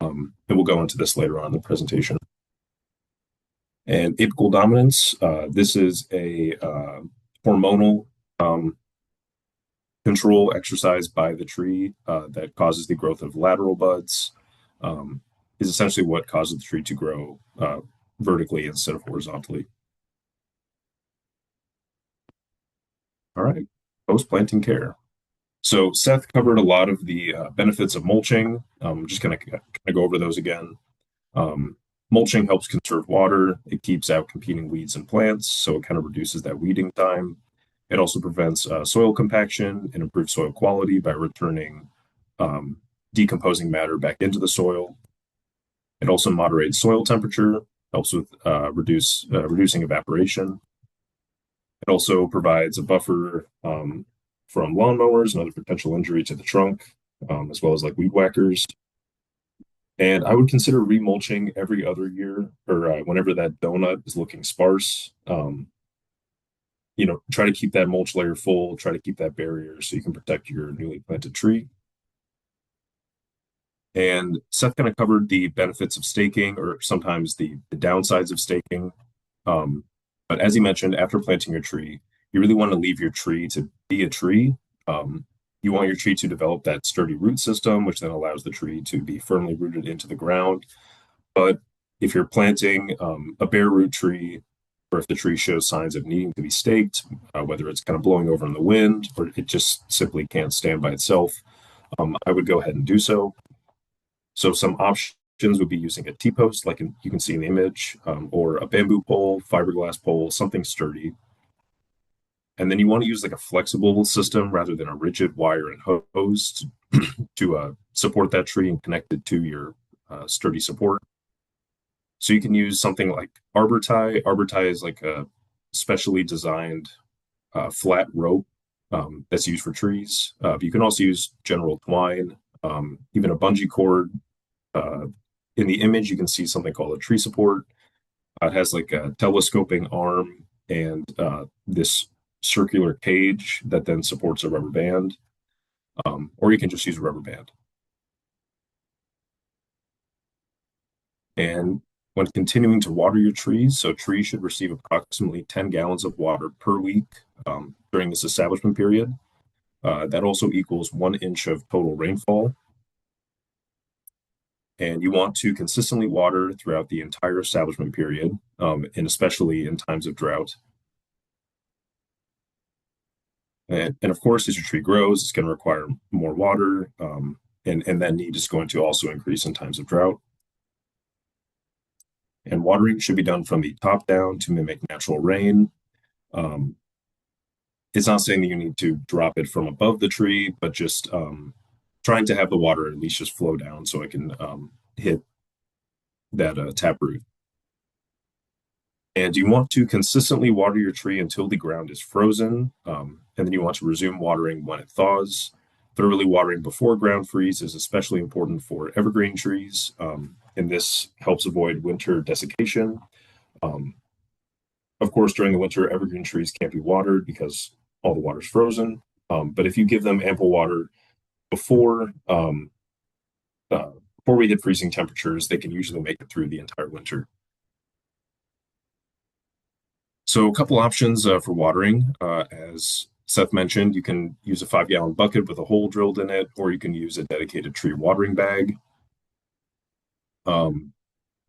S3: And we'll go into this later on in the presentation. And apical dominance, this is a hormonal control exercised by the tree that causes the growth of lateral buds, is essentially what causes the tree to grow vertically instead of horizontally. All right, post-planting care. So Seth covered a lot of the benefits of mulching. I'm just going to go over those again. Mulching helps conserve water. It keeps out competing weeds and plants, so it kind of reduces that weeding time. It also prevents soil compaction and improves soil quality by returning decomposing matter back into the soil. It also moderates soil temperature, helps with reducing evaporation. It also provides a buffer from lawnmowers and other potential injury to the trunk, as well as like weed whackers. And I would consider remulching every other year or whenever that donut is looking sparse. You know, try to keep that mulch layer full, try to keep that barrier so you can protect your newly planted tree. And Seth kind of covered the benefits of staking or sometimes the downsides of staking. But as he mentioned, after planting your tree, you really want to leave your tree to be a tree. You want your tree to develop that sturdy root system, which then allows the tree to be firmly rooted into the ground. But if you're planting a bare root tree, or if the tree shows signs of needing to be staked, whether it's kind of blowing over in the wind or it just simply can't stand by itself, I would go ahead and do so. So some options would be using a T-post, like you can see in the image, or a bamboo pole, fiberglass pole, something sturdy. And then you want to use like a flexible system rather than a rigid wire and hose to support that tree and connect it to your sturdy support. So you can use something like arbor tie. Arbor tie is like a specially designed flat rope that's used for trees. But you can also use general twine, even a bungee cord. Uh, in the image, you can see something called a tree support. It has like a telescoping arm and this circular cage that then supports a rubber band, or you can just use a rubber band. And when continuing to water your trees, so trees should receive approximately 10 gallons of water per week during this establishment period. That also equals 1 inch of total rainfall. And you want to consistently water throughout the entire establishment period, and especially in times of drought. And of course, as your tree grows, it's going to require more water, and that need is going to also increase in times of drought. And watering should be done from the top down to mimic natural rain. Um, it's not saying that you need to drop it from above the tree, but just trying to have the water at least just flow down so it can hit that tap root. And you want to consistently water your tree until the ground is frozen, and then you want to resume watering when it thaws. Thoroughly watering before ground freeze is especially important for evergreen trees, and this helps avoid winter desiccation. Um, of course, during the winter, evergreen trees can't be watered because all the water's frozen. But if you give them ample water before before we hit freezing temperatures, they can usually make it through the entire winter. So a couple options for watering. As Seth mentioned, you can use a 5-gallon bucket with a hole drilled in it, or you can use a dedicated tree watering bag.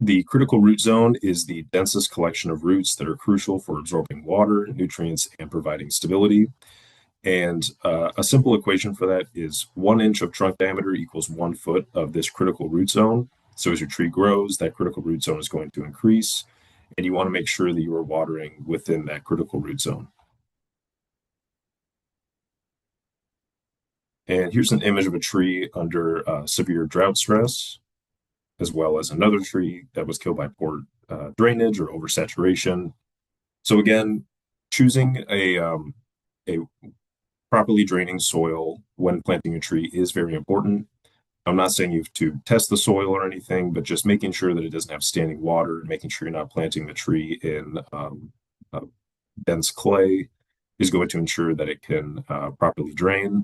S3: The critical root zone is the densest collection of roots that are crucial for absorbing water, nutrients, and providing stability. And a simple equation for that is 1 inch of trunk diameter equals 1 foot of this critical root zone. So as your tree grows, that critical root zone is going to increase, and you want to make sure that you are watering within that critical root zone. And here's an image of a tree under severe drought stress, as well as another tree that was killed by poor drainage or oversaturation. So again, choosing a properly draining soil when planting a tree is very important. I'm not saying you have to test the soil or anything, but just making sure that it doesn't have standing water, making sure you're not planting the tree in dense clay is going to ensure that it can properly drain.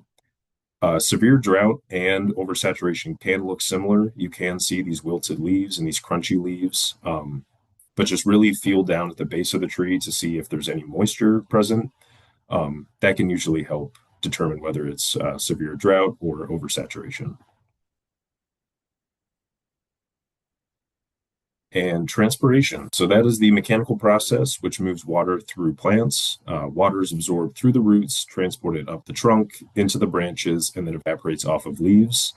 S3: Severe drought and oversaturation can look similar. You can see these wilted leaves and these crunchy leaves, but just really feel down at the base of the tree to see if there's any moisture present. That can usually help determine whether it's severe drought or oversaturation. And transpiration. So that is the mechanical process which moves water through plants. Water is absorbed through the roots, transported up the trunk, into the branches, and then evaporates off of leaves.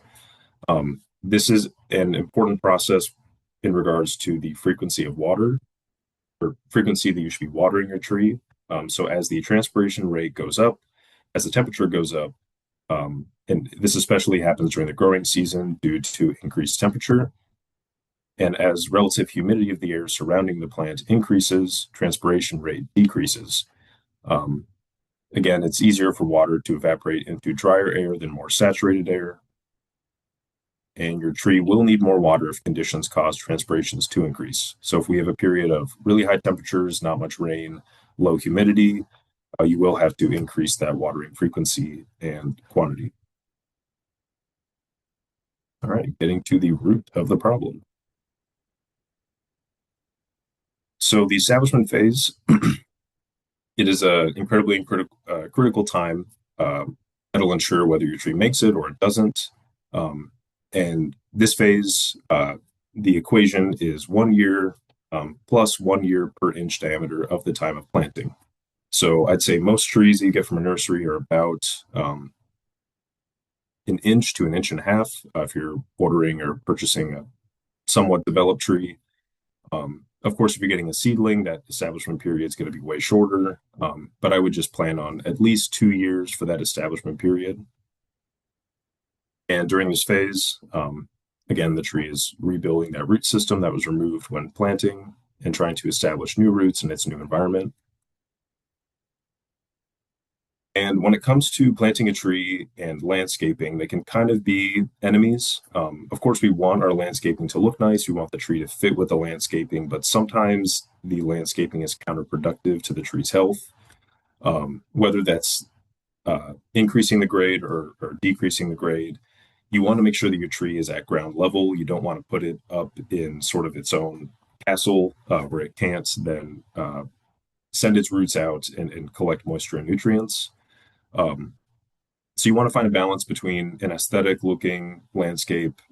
S3: This is an important process in regards to the frequency of water, or frequency that you should be watering your tree. So as the transpiration rate goes up, as the temperature goes up, and this especially happens during the growing season due to increased temperature, and as relative humidity of the air surrounding the plant increases, transpiration rate decreases. Again, it's easier for water to evaporate into drier air than more saturated air. And your tree will need more water if conditions cause transpirations to increase. So if we have a period of really high temperatures, not much rain, low humidity, you will have to increase that watering frequency and quantity. All right, getting to the root of the problem. So the establishment phase, it is an incredibly critical time that'll ensure whether your tree makes it or it doesn't. And this phase the equation is 1 year plus 1 year per inch diameter of the time of planting. So I'd say most trees that you get from a nursery are about an inch to an inch and a half if you're ordering or purchasing a somewhat developed tree. Of course, if you're getting a seedling, that establishment period is going to be way shorter. But I would just plan on at least 2 years for that establishment period. And during this phase, again, the tree is rebuilding that root system that was removed when planting and trying to establish new roots in its new environment. And when it comes to planting a tree and landscaping, they can kind of be enemies. Of course, we want our landscaping to look nice. We want the tree to fit with the landscaping, but sometimes the landscaping is counterproductive to the tree's health. Whether that's increasing the grade or decreasing the grade, you want to make sure that your tree is at ground level. You don't want to put it up in sort of its own castle where it can't then send its roots out and collect moisture and nutrients. Um, so you want to find a balance between an aesthetic looking landscape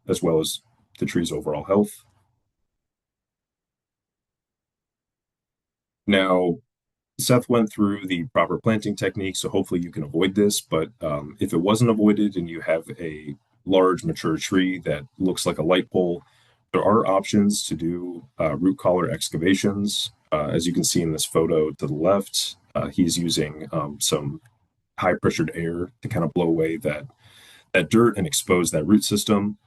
S3: as well as the tree's overall health. Now, Seth went through the proper planting technique, so hopefully you can avoid this. But if it wasn't avoided and you have a large mature tree that looks like a light pole, there are options to do root collar excavations. As you can see in this photo to the left, he's using some high pressured air to kind of blow away that dirt and expose that root system,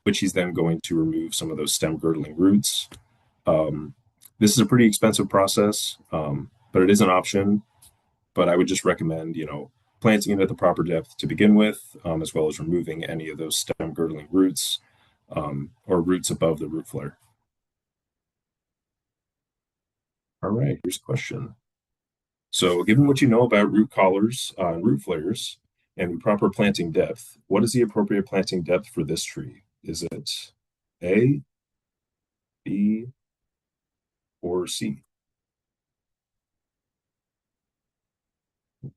S3: which he's then going to remove some of those stem girdling roots. This is a pretty expensive process, but it is an option. But I would just recommend, planting it at the proper depth to begin with, as well as removing any of those stem girdling roots or roots above the root flare. All right, here's a question. So, given what you know about root collars and root flares and the proper planting depth, what is the appropriate planting depth for this tree? Is it A, B, or C?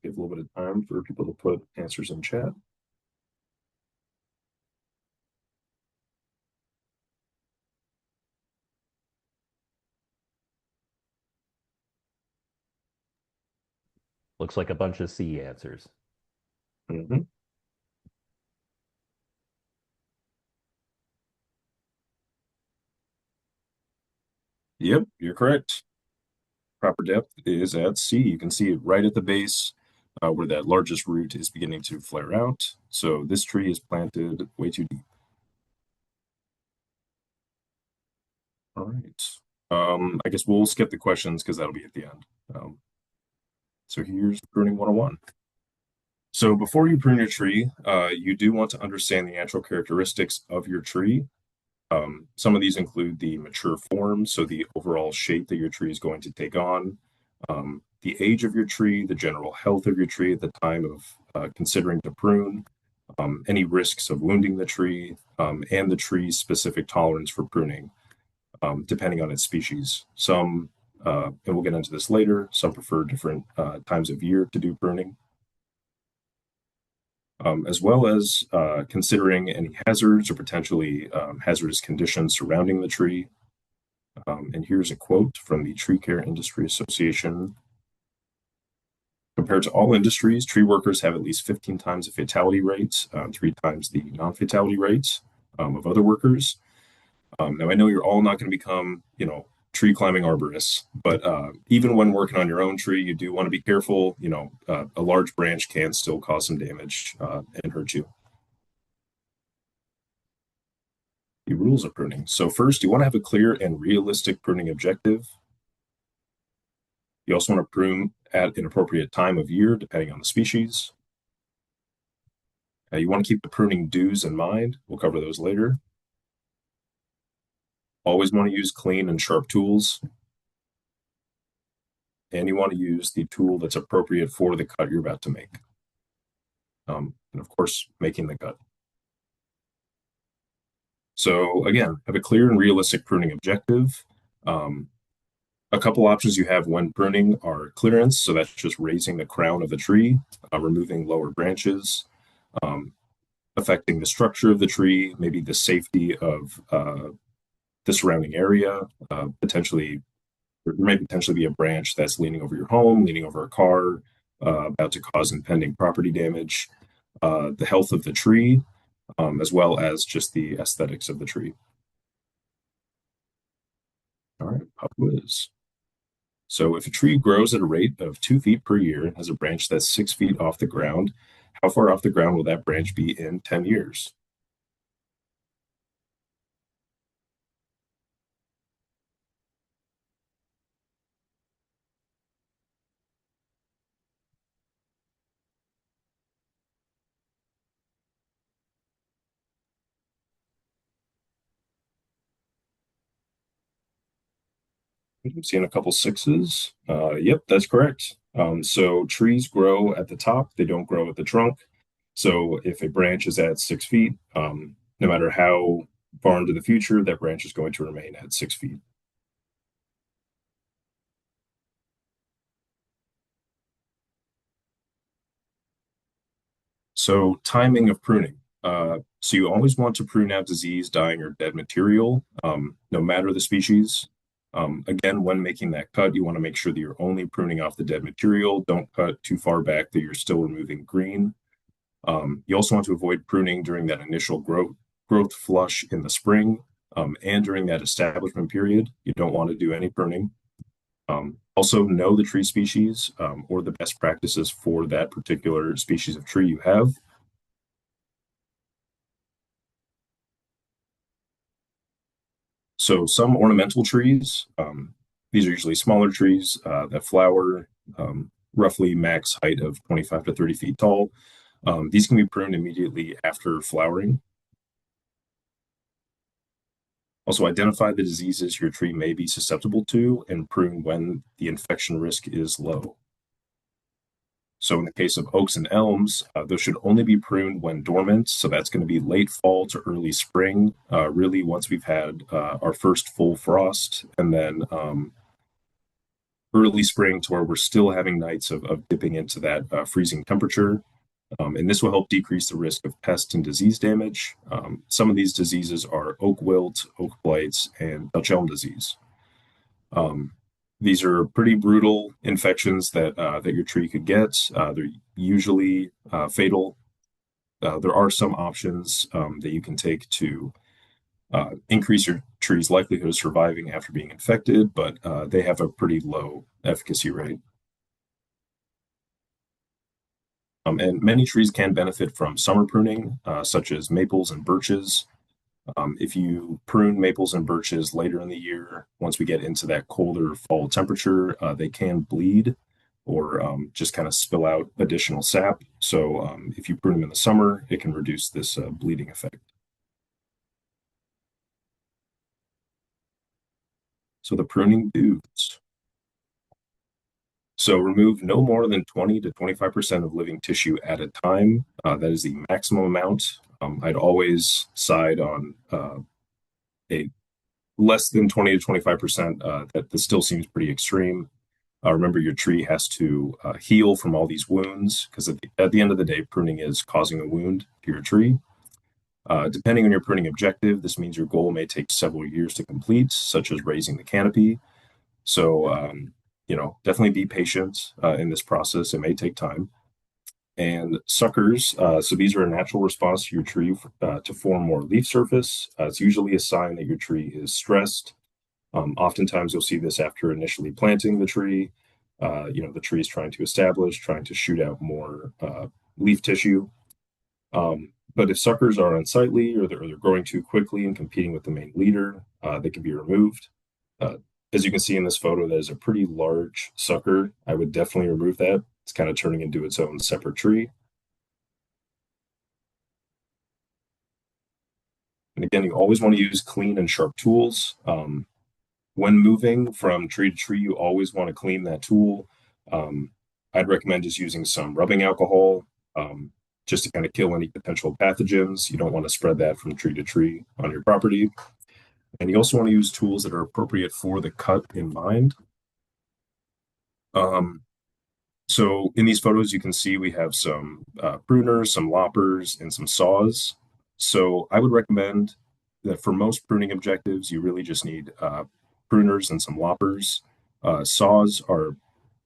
S3: Give a little bit of time for people to put answers in chat.
S1: Looks like a bunch of C answers.
S3: Mm-hmm. Yep, you're correct. Proper depth is at C. You can see it right at the base where that largest root is beginning to flare out. So this tree is planted way too deep. All right. I guess we'll skip the questions because that'll be at the end. So here's pruning 101. So before you prune your tree, you do want to understand the natural characteristics of your tree. Some of these include the mature form, so the overall shape that your tree is going to take on, the age of your tree, the general health of your tree at the time of considering to prune, any risks of wounding the tree, and the tree's specific tolerance for pruning, depending on its species. Some, and we'll get into this later, some prefer different times of year to do pruning. As well as considering any hazards or potentially hazardous conditions surrounding the tree. And here's a quote from the Tree Care Industry Association. Compared to all industries, tree workers have at least 15 times the fatality rates, 3 times the non-fatality rates of other workers. Now, I know you're all not going to become, tree climbing arborists, but even when working on your own tree, you do want to be careful. A large branch can still cause some damage and hurt you. The rules of pruning. So first, you want to have a clear and realistic pruning objective. You also want to prune at an appropriate time of year, depending on the species. You want to keep the pruning dues in mind. We'll cover those later. Always want to use clean and sharp tools. And you want to use the tool that's appropriate for the cut you're about to make. And of course, making the cut. So again, have a clear and realistic pruning objective. A couple options you have when pruning are clearance, so that's just raising the crown of the tree, removing lower branches. affecting the structure of the tree, maybe the safety of the surrounding area. Potentially, there may potentially be a branch that's leaning over your home, leaning over a car, about to cause impending property damage. The health of the tree, as well as just the aesthetics of the tree. All right, pop quiz. So if a tree grows at a rate of 2 feet per year and has a branch that's 6 feet off the ground, how far off the ground will that branch be in 10 years? I'm seeing a couple sixes. Yep, that's correct. So trees grow at the top, they don't grow at the trunk. So if a branch is at 6 feet, no matter how far into the future, that branch is going to remain at 6 feet. So timing of pruning. So you always want to prune out disease, dying, or dead material, no matter the species. Again, when making that cut, you want to make sure that you're only pruning off the dead material. Don't cut too far back that you're still removing green. You also want to avoid pruning during that initial growth flush in the spring, and during that establishment period. You don't want to do any pruning. Also, know the tree species, or the best practices for that particular species of tree you have. So some ornamental trees, these are usually smaller trees that flower, roughly max height of 25 to 30 feet tall. These can be pruned immediately after flowering. Also, identify the diseases your tree may be susceptible to and prune when the infection risk is low. So in the case of oaks and elms, those should only be pruned when dormant. So that's going to be late fall to early spring, really once we've had our first full frost, and then early spring to where we're still having nights of dipping into that freezing temperature. And this will help decrease the risk of pest and disease damage. Some of these diseases are oak wilt, oak blights, and Dutch elm disease. Um, these are pretty brutal infections that your tree could get. They're usually fatal. There are some options that you can take to increase your tree's likelihood of surviving after being infected, but they have a pretty low efficacy rate. And many trees can benefit from summer pruning, such as maples and birches. If you prune maples and birches later in the year, once we get into that colder fall temperature, they can bleed or just kind of spill out additional sap. So if you prune them in the summer, it can reduce this bleeding effect. So the pruning dudes. So remove no more than 20 to 25% of living tissue at a time. That is the maximum amount. I'd always side on a less than 20 to 25%. That still seems pretty extreme. Remember, your tree has to heal from all these wounds because at the end of the day, pruning is causing a wound to your tree. Depending on your pruning objective, this means your goal may take several years to complete, such as raising the canopy. So, definitely be patient in this process. It may take time. And suckers, so these are a natural response to your tree to form more leaf surface. It's usually a sign that your tree is stressed. Oftentimes, you'll see this after initially planting the tree. The tree is trying to establish, trying to shoot out more leaf tissue. But if suckers are unsightly or they're growing too quickly and competing with the main leader, they can be removed. Uh, as you can see in this photo, that is a pretty large sucker. I would definitely remove that. It's kind of turning into its own separate tree. And again, you always want to use clean and sharp tools. When moving from tree to tree, you always want to clean that tool. Um, I'd recommend just using some rubbing alcohol, just to kind of kill any potential pathogens. You don't want to spread that from tree to tree on your property. And you also want to use tools that are appropriate for the cut in mind. Um, So in these photos, you can see we have some pruners, some loppers, and some saws. So I would recommend that for most pruning objectives, you really just need pruners and some loppers. Saws are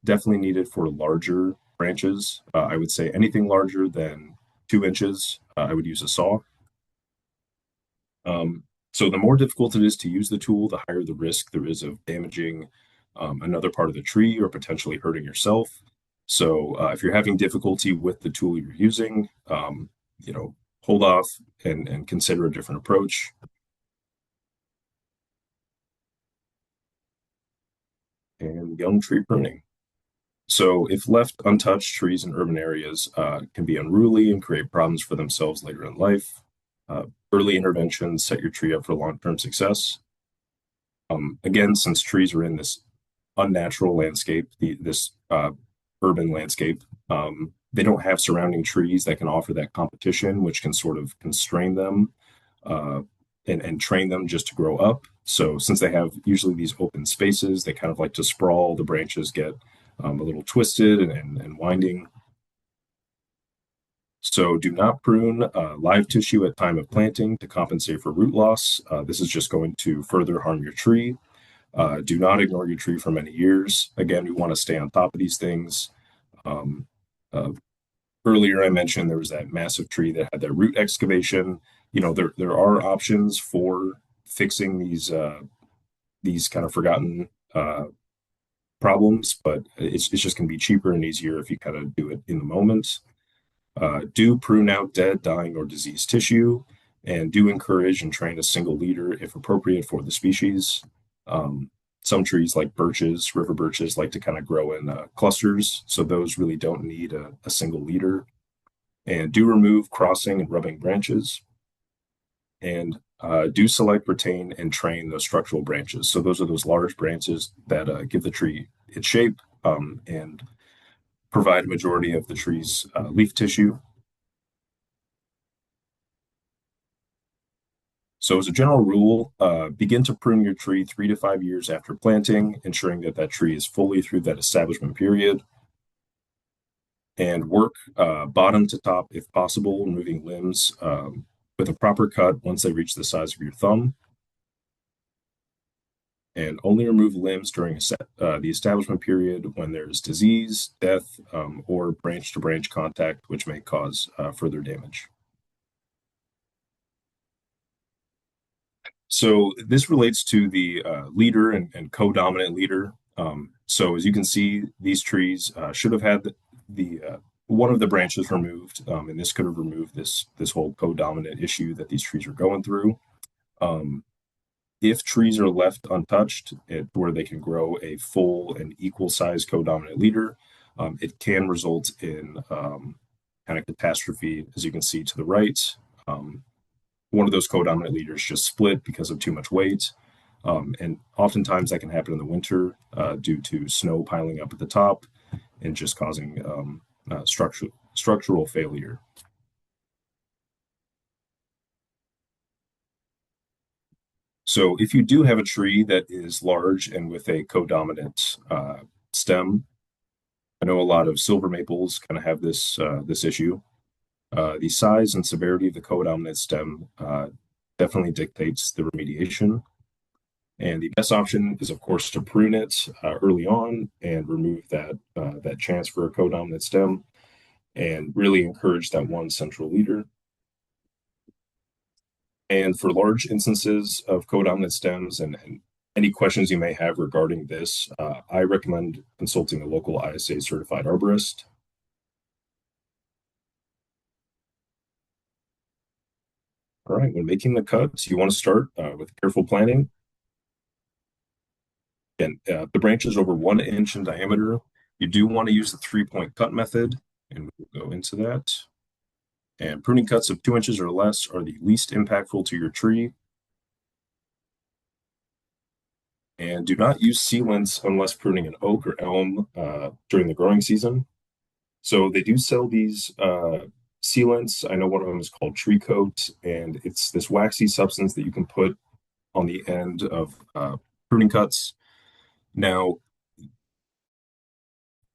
S3: definitely needed for larger branches. I would say anything larger than 2 inches, I would use a saw. Um, so the more difficult it is to use the tool, the higher the risk there is of damaging another part of the tree or potentially hurting yourself. So if you're having difficulty with the tool you're using, you know, hold off and consider a different approach. And young tree pruning. So if left untouched, trees in urban areas can be unruly and create problems for themselves later in life. Uh, Early interventions set your tree up for long-term success. Again, since trees are in this unnatural landscape, this urban landscape, they don't have surrounding trees that can offer that competition, which can sort of constrain them uh, and train them just to grow up. So since they have usually these open spaces, they kind of like to sprawl. The branches get a little twisted and winding. So do not prune live tissue at time of planting to compensate for root loss. This is just going to further harm your tree. Do not ignore your tree for many years. Again, we want to stay on top of these things. Um, uh, Earlier, I mentioned there was that massive tree that had that root excavation. You know, there are options for fixing these kind of forgotten problems, but it's just going to be cheaper and easier if you kind of do it in the moment. Do prune out dead, dying, or diseased tissue, and do encourage and train a single leader if appropriate for the species. Um, some trees, like birches, river birches, like to kind of grow in clusters, so those really don't need a single leader. And do remove crossing and rubbing branches, and do select, retain, and train those structural branches. So those are those large branches that give the tree its shape and provide a majority of the tree's leaf tissue. So as a general rule, begin to prune your tree 3 to 5 years after planting, ensuring that that tree is fully through that establishment period, and work bottom to top if possible, removing limbs with a proper cut once they reach the size of your thumb, and only remove limbs during the establishment period when there's disease, death, or branch to branch contact, which may cause further damage. So this relates to the leader and co-dominant leader. So as you can see, these trees should have had the one of the branches removed, and this could have removed this whole co-dominant issue that these trees are going through. Um, if trees are left untouched, where they can grow a full and equal size co-dominant leader, it can result in kind of catastrophe, as you can see to the right. Um, One of those co-dominant leaders just split because of too much weight. And oftentimes that can happen in the winter due to snow piling up at the top and just causing structural failure. So if you do have a tree that is large and with a co-dominant stem, I know a lot of silver maples kind of have this issue. The size and severity of the co-dominant stem definitely dictates the remediation. And the best option is, of course, to prune it early on and remove that chance for a co-dominant stem, and really encourage that one central leader. And for large instances of co-dominant stems and any questions you may have regarding this, I recommend consulting a local ISA certified arborist. All right, when making the cuts, you want to start with careful planning. And the branches over 1 inch in diameter, you do want to use the 3-point cut method, and we'll go into that. And pruning cuts of 2 inches or less are the least impactful to your tree. And do not use sealants unless pruning an oak or elm during the growing season. So they do sell these sealants. I know one of them is called Tree Coat, and it's this waxy substance that you can put on the end of pruning cuts. Now,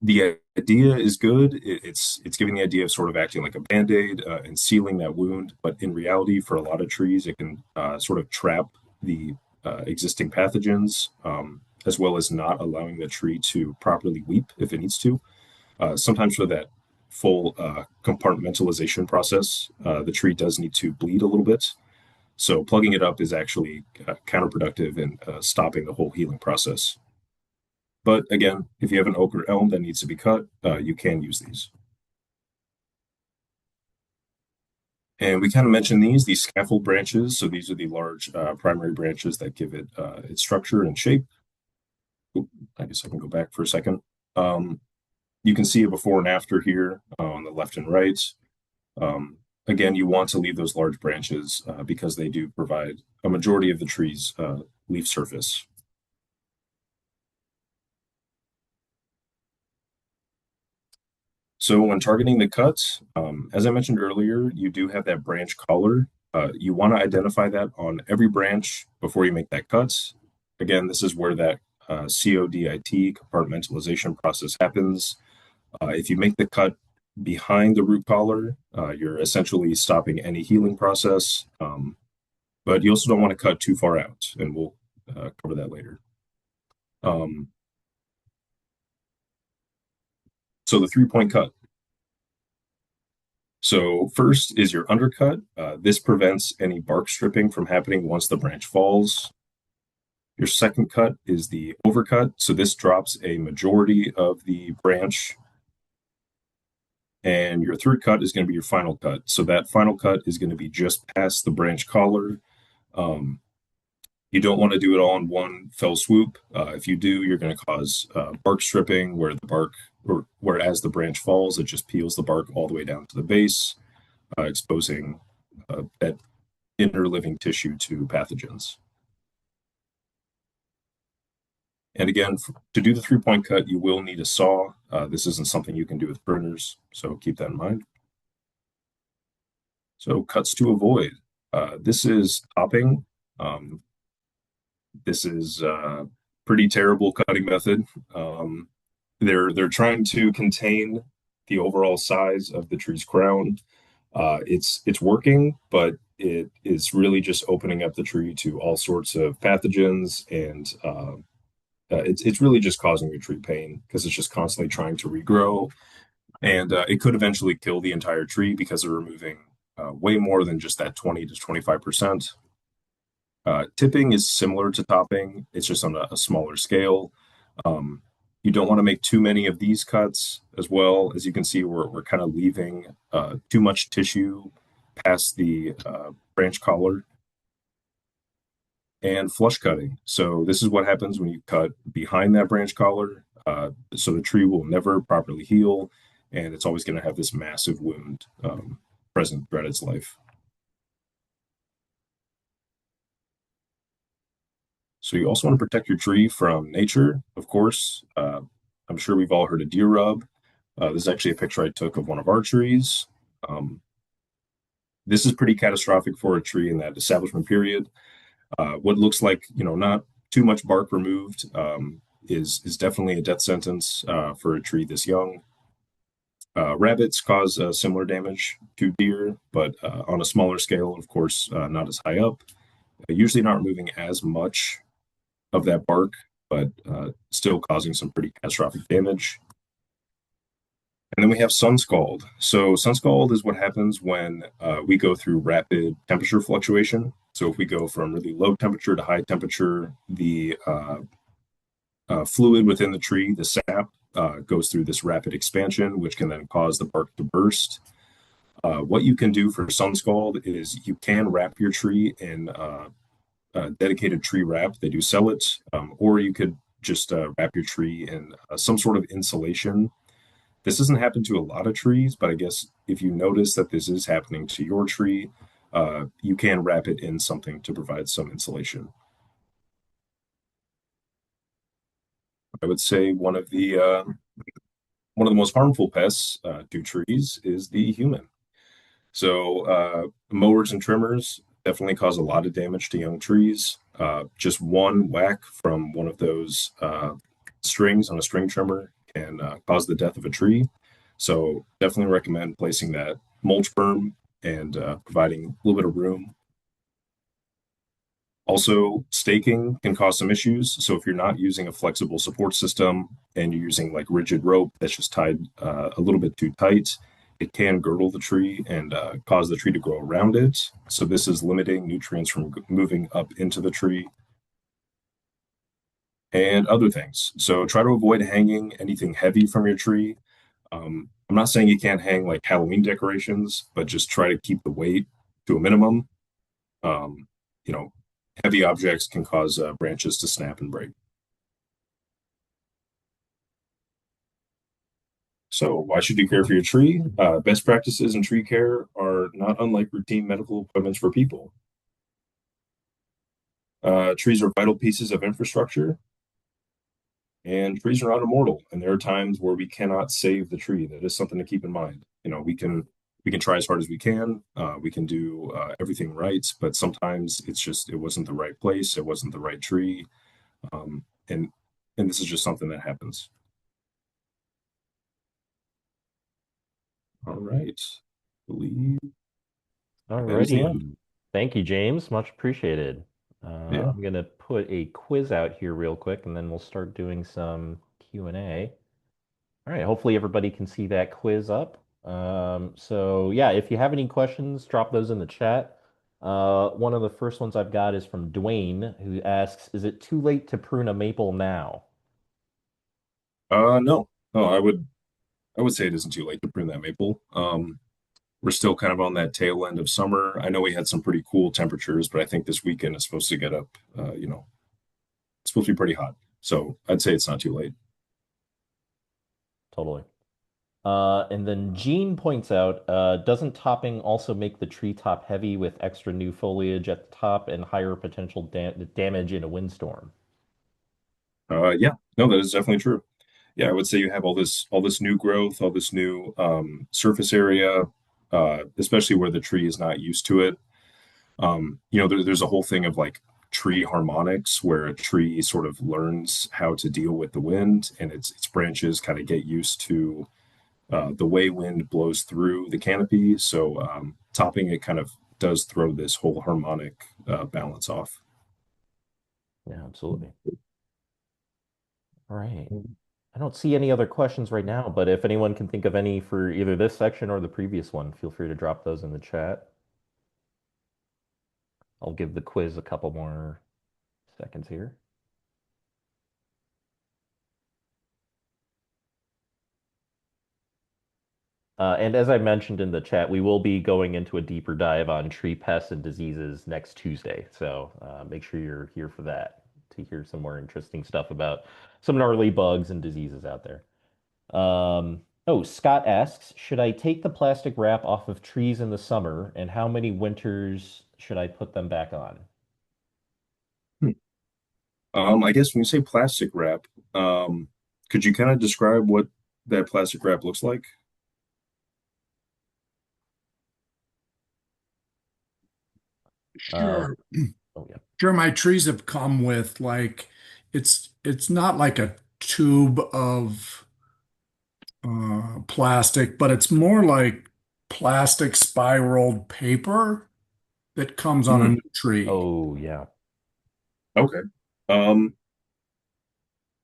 S3: The idea is good. It's giving the idea of sort of acting like a band-aid and sealing that wound. But in reality, for a lot of trees, it can sort of trap the existing pathogens, as well as not allowing the tree to properly weep if it needs to. Sometimes for that full compartmentalization process, the tree does need to bleed a little bit. So plugging it up is actually counterproductive in stopping the whole healing process. But again, if you have an oak or elm that needs to be cut, you can use these. And we kind of mentioned these scaffold branches. So these are the large primary branches that give it its structure and shape. Oop, I guess I can go back for a second. Um, you can see a before and after here on the left and right. Um, again, you want to leave those large branches because they do provide a majority of the tree's leaf surface. So when targeting the cuts, as I mentioned earlier, you do have that branch collar. You want to identify that on every branch before you make that cut. Again, this is where that CODIT compartmentalization process happens. If you make the cut behind the root collar, you're essentially stopping any healing process. But you also don't want to cut too far out, and we'll cover that later. Um, so the 3-point cut. So first is your undercut. This prevents any bark stripping from happening once the branch falls. Your second cut is the overcut. So this drops a majority of the branch. And your third cut is going to be your final cut. So that final cut is going to be just past the branch collar. You don't want to do it all in one fell swoop. If you do, you're going to cause bark stripping where the bark, or whereas the branch falls, it just peels the bark all the way down to the base, exposing that inner living tissue to pathogens. And again, to do the 3-point cut, you will need a saw. This isn't something you can do with pruners, so keep that in mind. So cuts to avoid. This is topping. This is a pretty terrible cutting method. They're trying to contain the overall size of the tree's crown. It's working, but it is really just opening up the tree to all sorts of pathogens, and it's really just causing your tree pain because it's just constantly trying to regrow, and it could eventually kill the entire tree because they're removing way more than just that 20 to 25%. Tipping is similar to topping, it's just on a smaller scale. You don't want to make too many of these cuts as well. As you can see, we're kind of leaving too much tissue past the branch collar. And flush cutting. So this is what happens when you cut behind that branch collar. So the tree will never properly heal, and it's always going to have this massive wound present throughout its life. So you also want to protect your tree from nature, of course. I'm sure we've all heard of deer rub. This is actually a picture I took of one of our trees. This is pretty catastrophic for a tree in that establishment period. What looks like, not too much bark removed is definitely a death sentence for a tree this young. Rabbits cause similar damage to deer, but on a smaller scale, of course, not as high up. Usually not removing as much of that bark, but still causing some pretty catastrophic damage. And then we have sun scald. So sun scald is what happens when we go through rapid temperature fluctuation. So if we go from really low temperature to high temperature, the fluid within the tree, the sap, goes through this rapid expansion, which can then cause the bark to burst. What you can do for sun scald is you can wrap your tree in dedicated tree wrap. They do sell it, or you could just wrap your tree in some sort of insulation. This doesn't happen to a lot of trees, but I guess if you notice that this is happening to your tree, you can wrap it in something to provide some insulation. I would say one of the most harmful pests to trees is the human. So mowers and trimmers definitely cause a lot of damage to young trees. Just one whack from one of those strings on a string trimmer and cause the death of a tree. So definitely recommend placing that mulch berm and providing a little bit of room. Also, staking can cause some issues. So if you're not using a flexible support system and you're using like rigid rope that's just tied a little bit too tight, it can girdle the tree and cause the tree to grow around it. So this is limiting nutrients from moving up into the tree and other things. So try to avoid hanging anything heavy from your tree. I'm not saying you can't hang like Halloween decorations, but just try to keep the weight to a minimum. Um, you know, Heavy objects can cause branches to snap and break. So, why should you care for your tree? Best practices in tree care are not unlike routine medical appointments for people. Trees are vital pieces of infrastructure, and trees are not immortal. And there are times where we cannot save the tree. That is something to keep in mind. We can try as hard as we can. We can do everything right, but sometimes it wasn't the right place. It wasn't the right tree, and this is just something that happens. All right, I believe that is the
S1: Alrighty.
S3: end.
S1: Thank you, James. Much appreciated.
S3: Yeah.
S1: I'm gonna put a quiz out here real quick, and then we'll start doing some Q&A. All right, hopefully everybody can see that quiz up. So yeah, if you have any questions, drop those in the chat. One of the first ones I've got is from Dwayne, who asks, "Is it too late to prune a maple now?"
S3: No, no, I would say it isn't too late to prune that maple. We're still kind of on that tail end of summer. I know we had some pretty cool temperatures, but I think this weekend is supposed to get up. It's supposed to be pretty hot. So I'd say it's not too late.
S1: Totally. And then Gene points out, doesn't topping also make the tree top heavy with extra new foliage at the top and higher potential damage in a windstorm?
S3: Yeah, no, that is definitely true. Yeah, I would say you have all this new growth, all this new surface area, especially where the tree is not used to it. There's a whole thing of like tree harmonics where a tree sort of learns how to deal with the wind and its branches kind of get used to the way wind blows through the canopy. So topping it kind of does throw this whole harmonic balance off.
S1: Yeah, absolutely. All right. I don't see any other questions right now, but if anyone can think of any for either this section or the previous one, feel free to drop those in the chat. I'll give the quiz a couple more seconds here. And as I mentioned in the chat, we will be going into a deeper dive on tree pests and diseases next Tuesday. So make sure you're here for that to hear some more interesting stuff about some gnarly bugs and diseases out there. Oh, Scott asks, should I take the plastic wrap off of trees in the summer, and how many winters should I put them back on?
S3: Hmm. I guess when you say plastic wrap, could you kind of describe what that plastic wrap looks like?
S1: Uh,
S4: Sure.
S1: oh yeah.
S4: Sure, my trees have come with like it's not like a tube of plastic, but it's more like plastic spiraled paper that comes on a
S3: Hmm.
S4: new tree.
S1: Oh yeah.
S3: Okay. Um,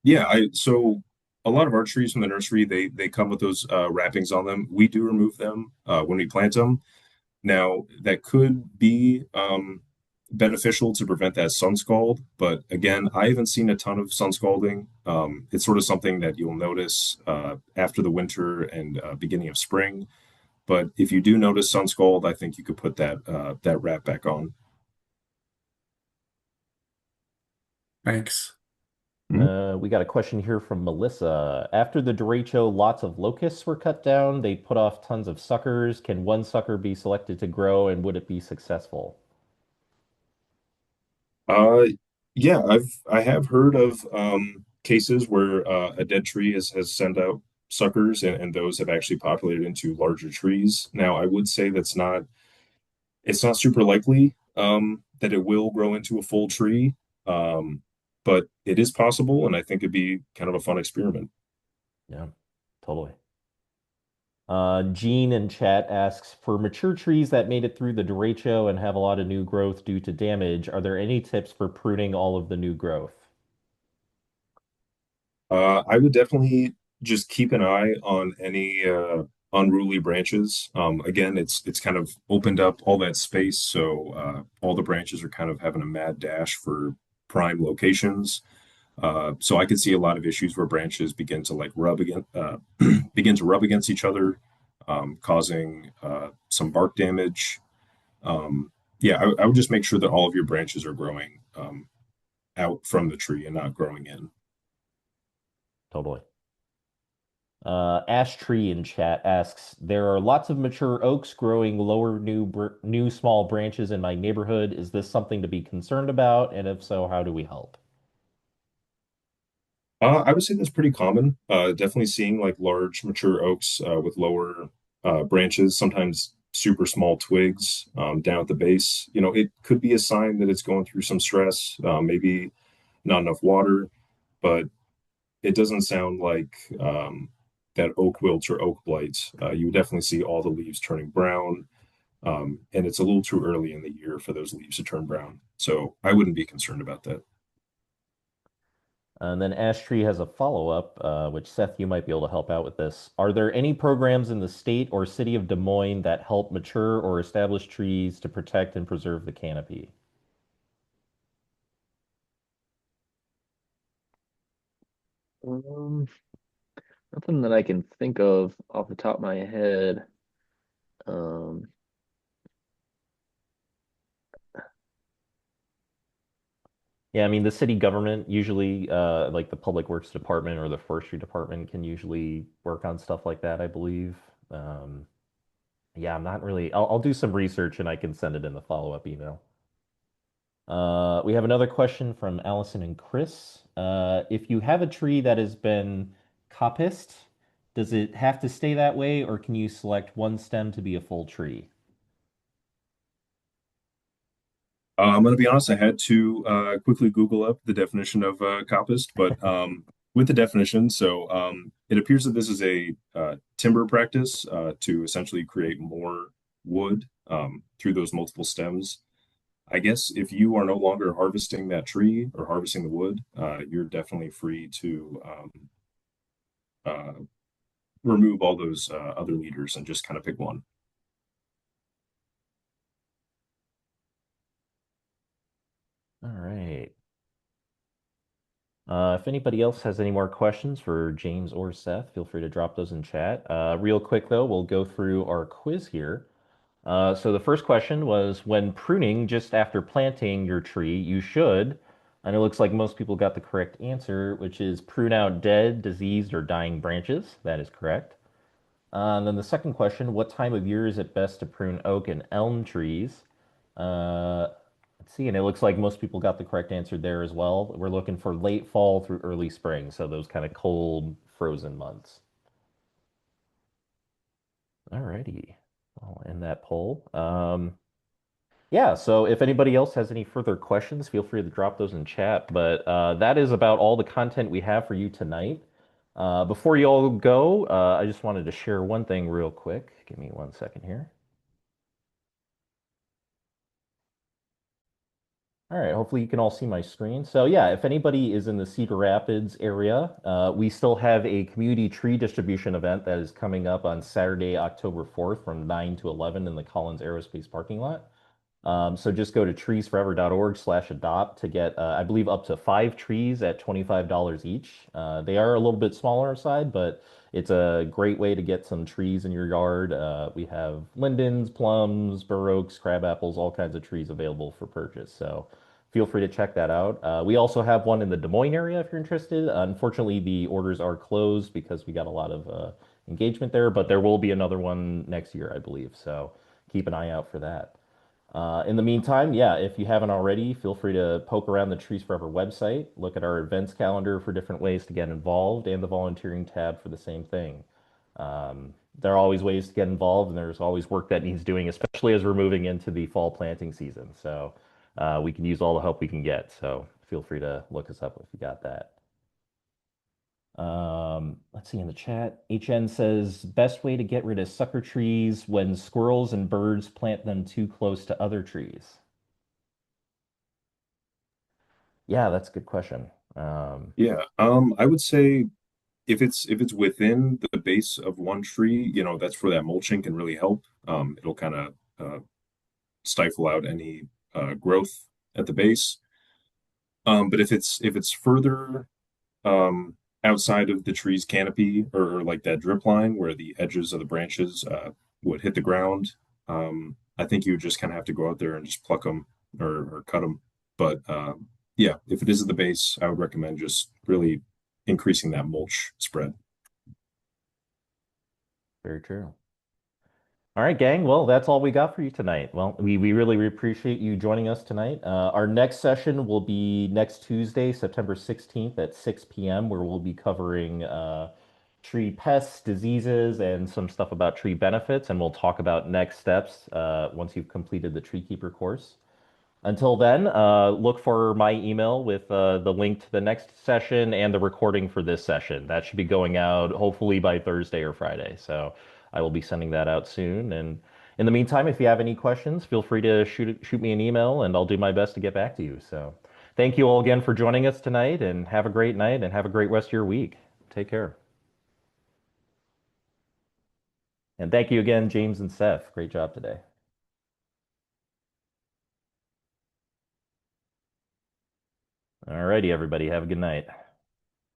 S3: yeah, I so a lot of our trees from the nursery, they come with those wrappings on them. We do remove them when we plant them. Now, that could be beneficial to prevent that sun scald, but again, I haven't seen a ton of sun scalding. It's sort of something that you'll notice after the winter and beginning of spring. But if you do notice sun scald, I think you could put that wrap back on.
S4: Thanks.
S3: Mhm.
S1: We got a question here from Melissa. After the derecho, lots of locusts were cut down. They put off tons of suckers. Can one sucker be selected to grow, and would it be successful?
S3: Uh, yeah, I have heard of cases where a dead tree has sent out suckers, and those have actually populated into larger trees. Now, I would say it's not super likely that it will grow into a full tree, um, but it is possible, and I think it'd be kind of a fun experiment.
S1: Yeah, totally. Gene in chat asks, for mature trees that made it through the derecho and have a lot of new growth due to damage, are there any tips for pruning all of the new growth?
S3: I would definitely just keep an eye on any unruly branches. Again, it's kind of opened up all that space, so all the branches are kind of having a mad dash for prime locations. So I could see a lot of issues where branches begin to like rub against begin to rub against each other, causing some bark damage. Yeah, I would just make sure that all of your branches are growing out from the tree and not growing in.
S1: Totally. Ash Tree in chat asks, there are lots of mature oaks growing lower new small branches in my neighborhood. Is this something to be concerned about? And if so, how do we help?
S3: I would say that's pretty common. Definitely seeing like large mature oaks with lower branches, sometimes super small twigs down at the base. You know, it could be a sign that it's going through some stress, maybe not enough water, but it doesn't sound like that oak wilt or oak blight. You would definitely see all the leaves turning brown, and it's a little too early in the year for those leaves to turn brown. So I wouldn't be concerned about that.
S1: And then Ash Tree has a follow-up, which Seth, you might be able to help out with this. Are there any programs in the state or city of Des Moines that help mature or established trees to protect and preserve the canopy?
S2: Um, Nothing that I can think of off the top of my head. Um,
S1: Yeah, I mean, the city government usually, like the Public Works Department or the Forestry Department, can usually work on stuff like that, I believe. Um, yeah, I'm not really. I'll do some research and I can send it in the follow-up email. We have another question from Allison and Chris. If you have a tree that has been coppiced, does it have to stay that way, or can you select one stem to be a full tree?
S3: I'm going to be honest, I had to quickly Google up the definition of coppiced, but with the definition, so it appears that this is a timber practice to essentially create more wood through those multiple stems. I guess if you are no longer harvesting that tree or harvesting the wood, you're definitely free to uh, remove all those other leaders and just kind of pick one.
S1: All right. If anybody else has any more questions for James or Seth, feel free to drop those in chat. Real quick, though, we'll go through our quiz here. So the first question was, when pruning just after planting your tree, you should, and it looks like most people got the correct answer, which is prune out dead, diseased, or dying branches. That is correct. And then the second question, what time of year is it best to prune oak and elm trees? Uh, let's see, and it looks like most people got the correct answer there as well. We're looking for late fall through early spring, so those kind of cold, frozen months. Alrighty, I'll end that poll. Yeah, so if anybody else has any further questions, feel free to drop those in chat. But that is about all the content we have for you tonight. Before you all go, I just wanted to share one thing real quick. Give me 1 second here. All right, hopefully you can all see my screen. So yeah, if anybody is in the Cedar Rapids area, we still have a community tree distribution event that is coming up on Saturday, October 4th from 9 to 11 in the Collins Aerospace parking lot. So just go to treesforever.org/adopt to get, I believe, up to 5 trees at $25 each. They are a little bit smaller side, but it's a great way to get some trees in your yard. We have lindens, plums, bur oaks, crab apples, all kinds of trees available for purchase. So feel free to check that out. We also have one in the Des Moines area if you're interested. Unfortunately, the orders are closed because we got a lot of engagement there, but there will be another one next year, I believe. So keep an eye out for that. In the meantime, yeah, if you haven't already, feel free to poke around the Trees Forever website, look at our events calendar for different ways to get involved, and the volunteering tab for the same thing. There are always ways to get involved, and there's always work that needs doing, especially as we're moving into the fall planting season. So we can use all the help we can get. So feel free to look us up if you got that. Let's see in the chat. HN says best way to get rid of sucker trees when squirrels and birds plant them too close to other trees. Yeah, that's a good question.
S3: Yeah, I would say if it's within the base of one tree, that's where that mulching can really help. It'll kind of stifle out any growth at the base. But if it's further um, outside of the tree's canopy or like that drip line where the edges of the branches would hit the ground, I think you would just kind of have to go out there and just pluck them or cut them. But yeah, if it is at the base, I would recommend just really increasing that mulch spread.
S1: Very true. All right, gang. Well, that's all we got for you tonight. Well, we really appreciate you joining us tonight. Our next session will be next Tuesday, September 16th at 6 p.m., where we'll be covering tree pests, diseases, and some stuff about tree benefits. And we'll talk about next steps once you've completed the Tree Keeper course. Until then, look for my email with the link to the next session and the recording for this session. That should be going out hopefully by Thursday or Friday. So I will be sending that out soon. And in the meantime, if you have any questions, feel free to shoot me an email and I'll do my best to get back to you. So thank you all again for joining us tonight and have a great night and have a great rest of your week. Take care. And thank you again, James and Seth. Great job today. All righty, everybody. Have a good night.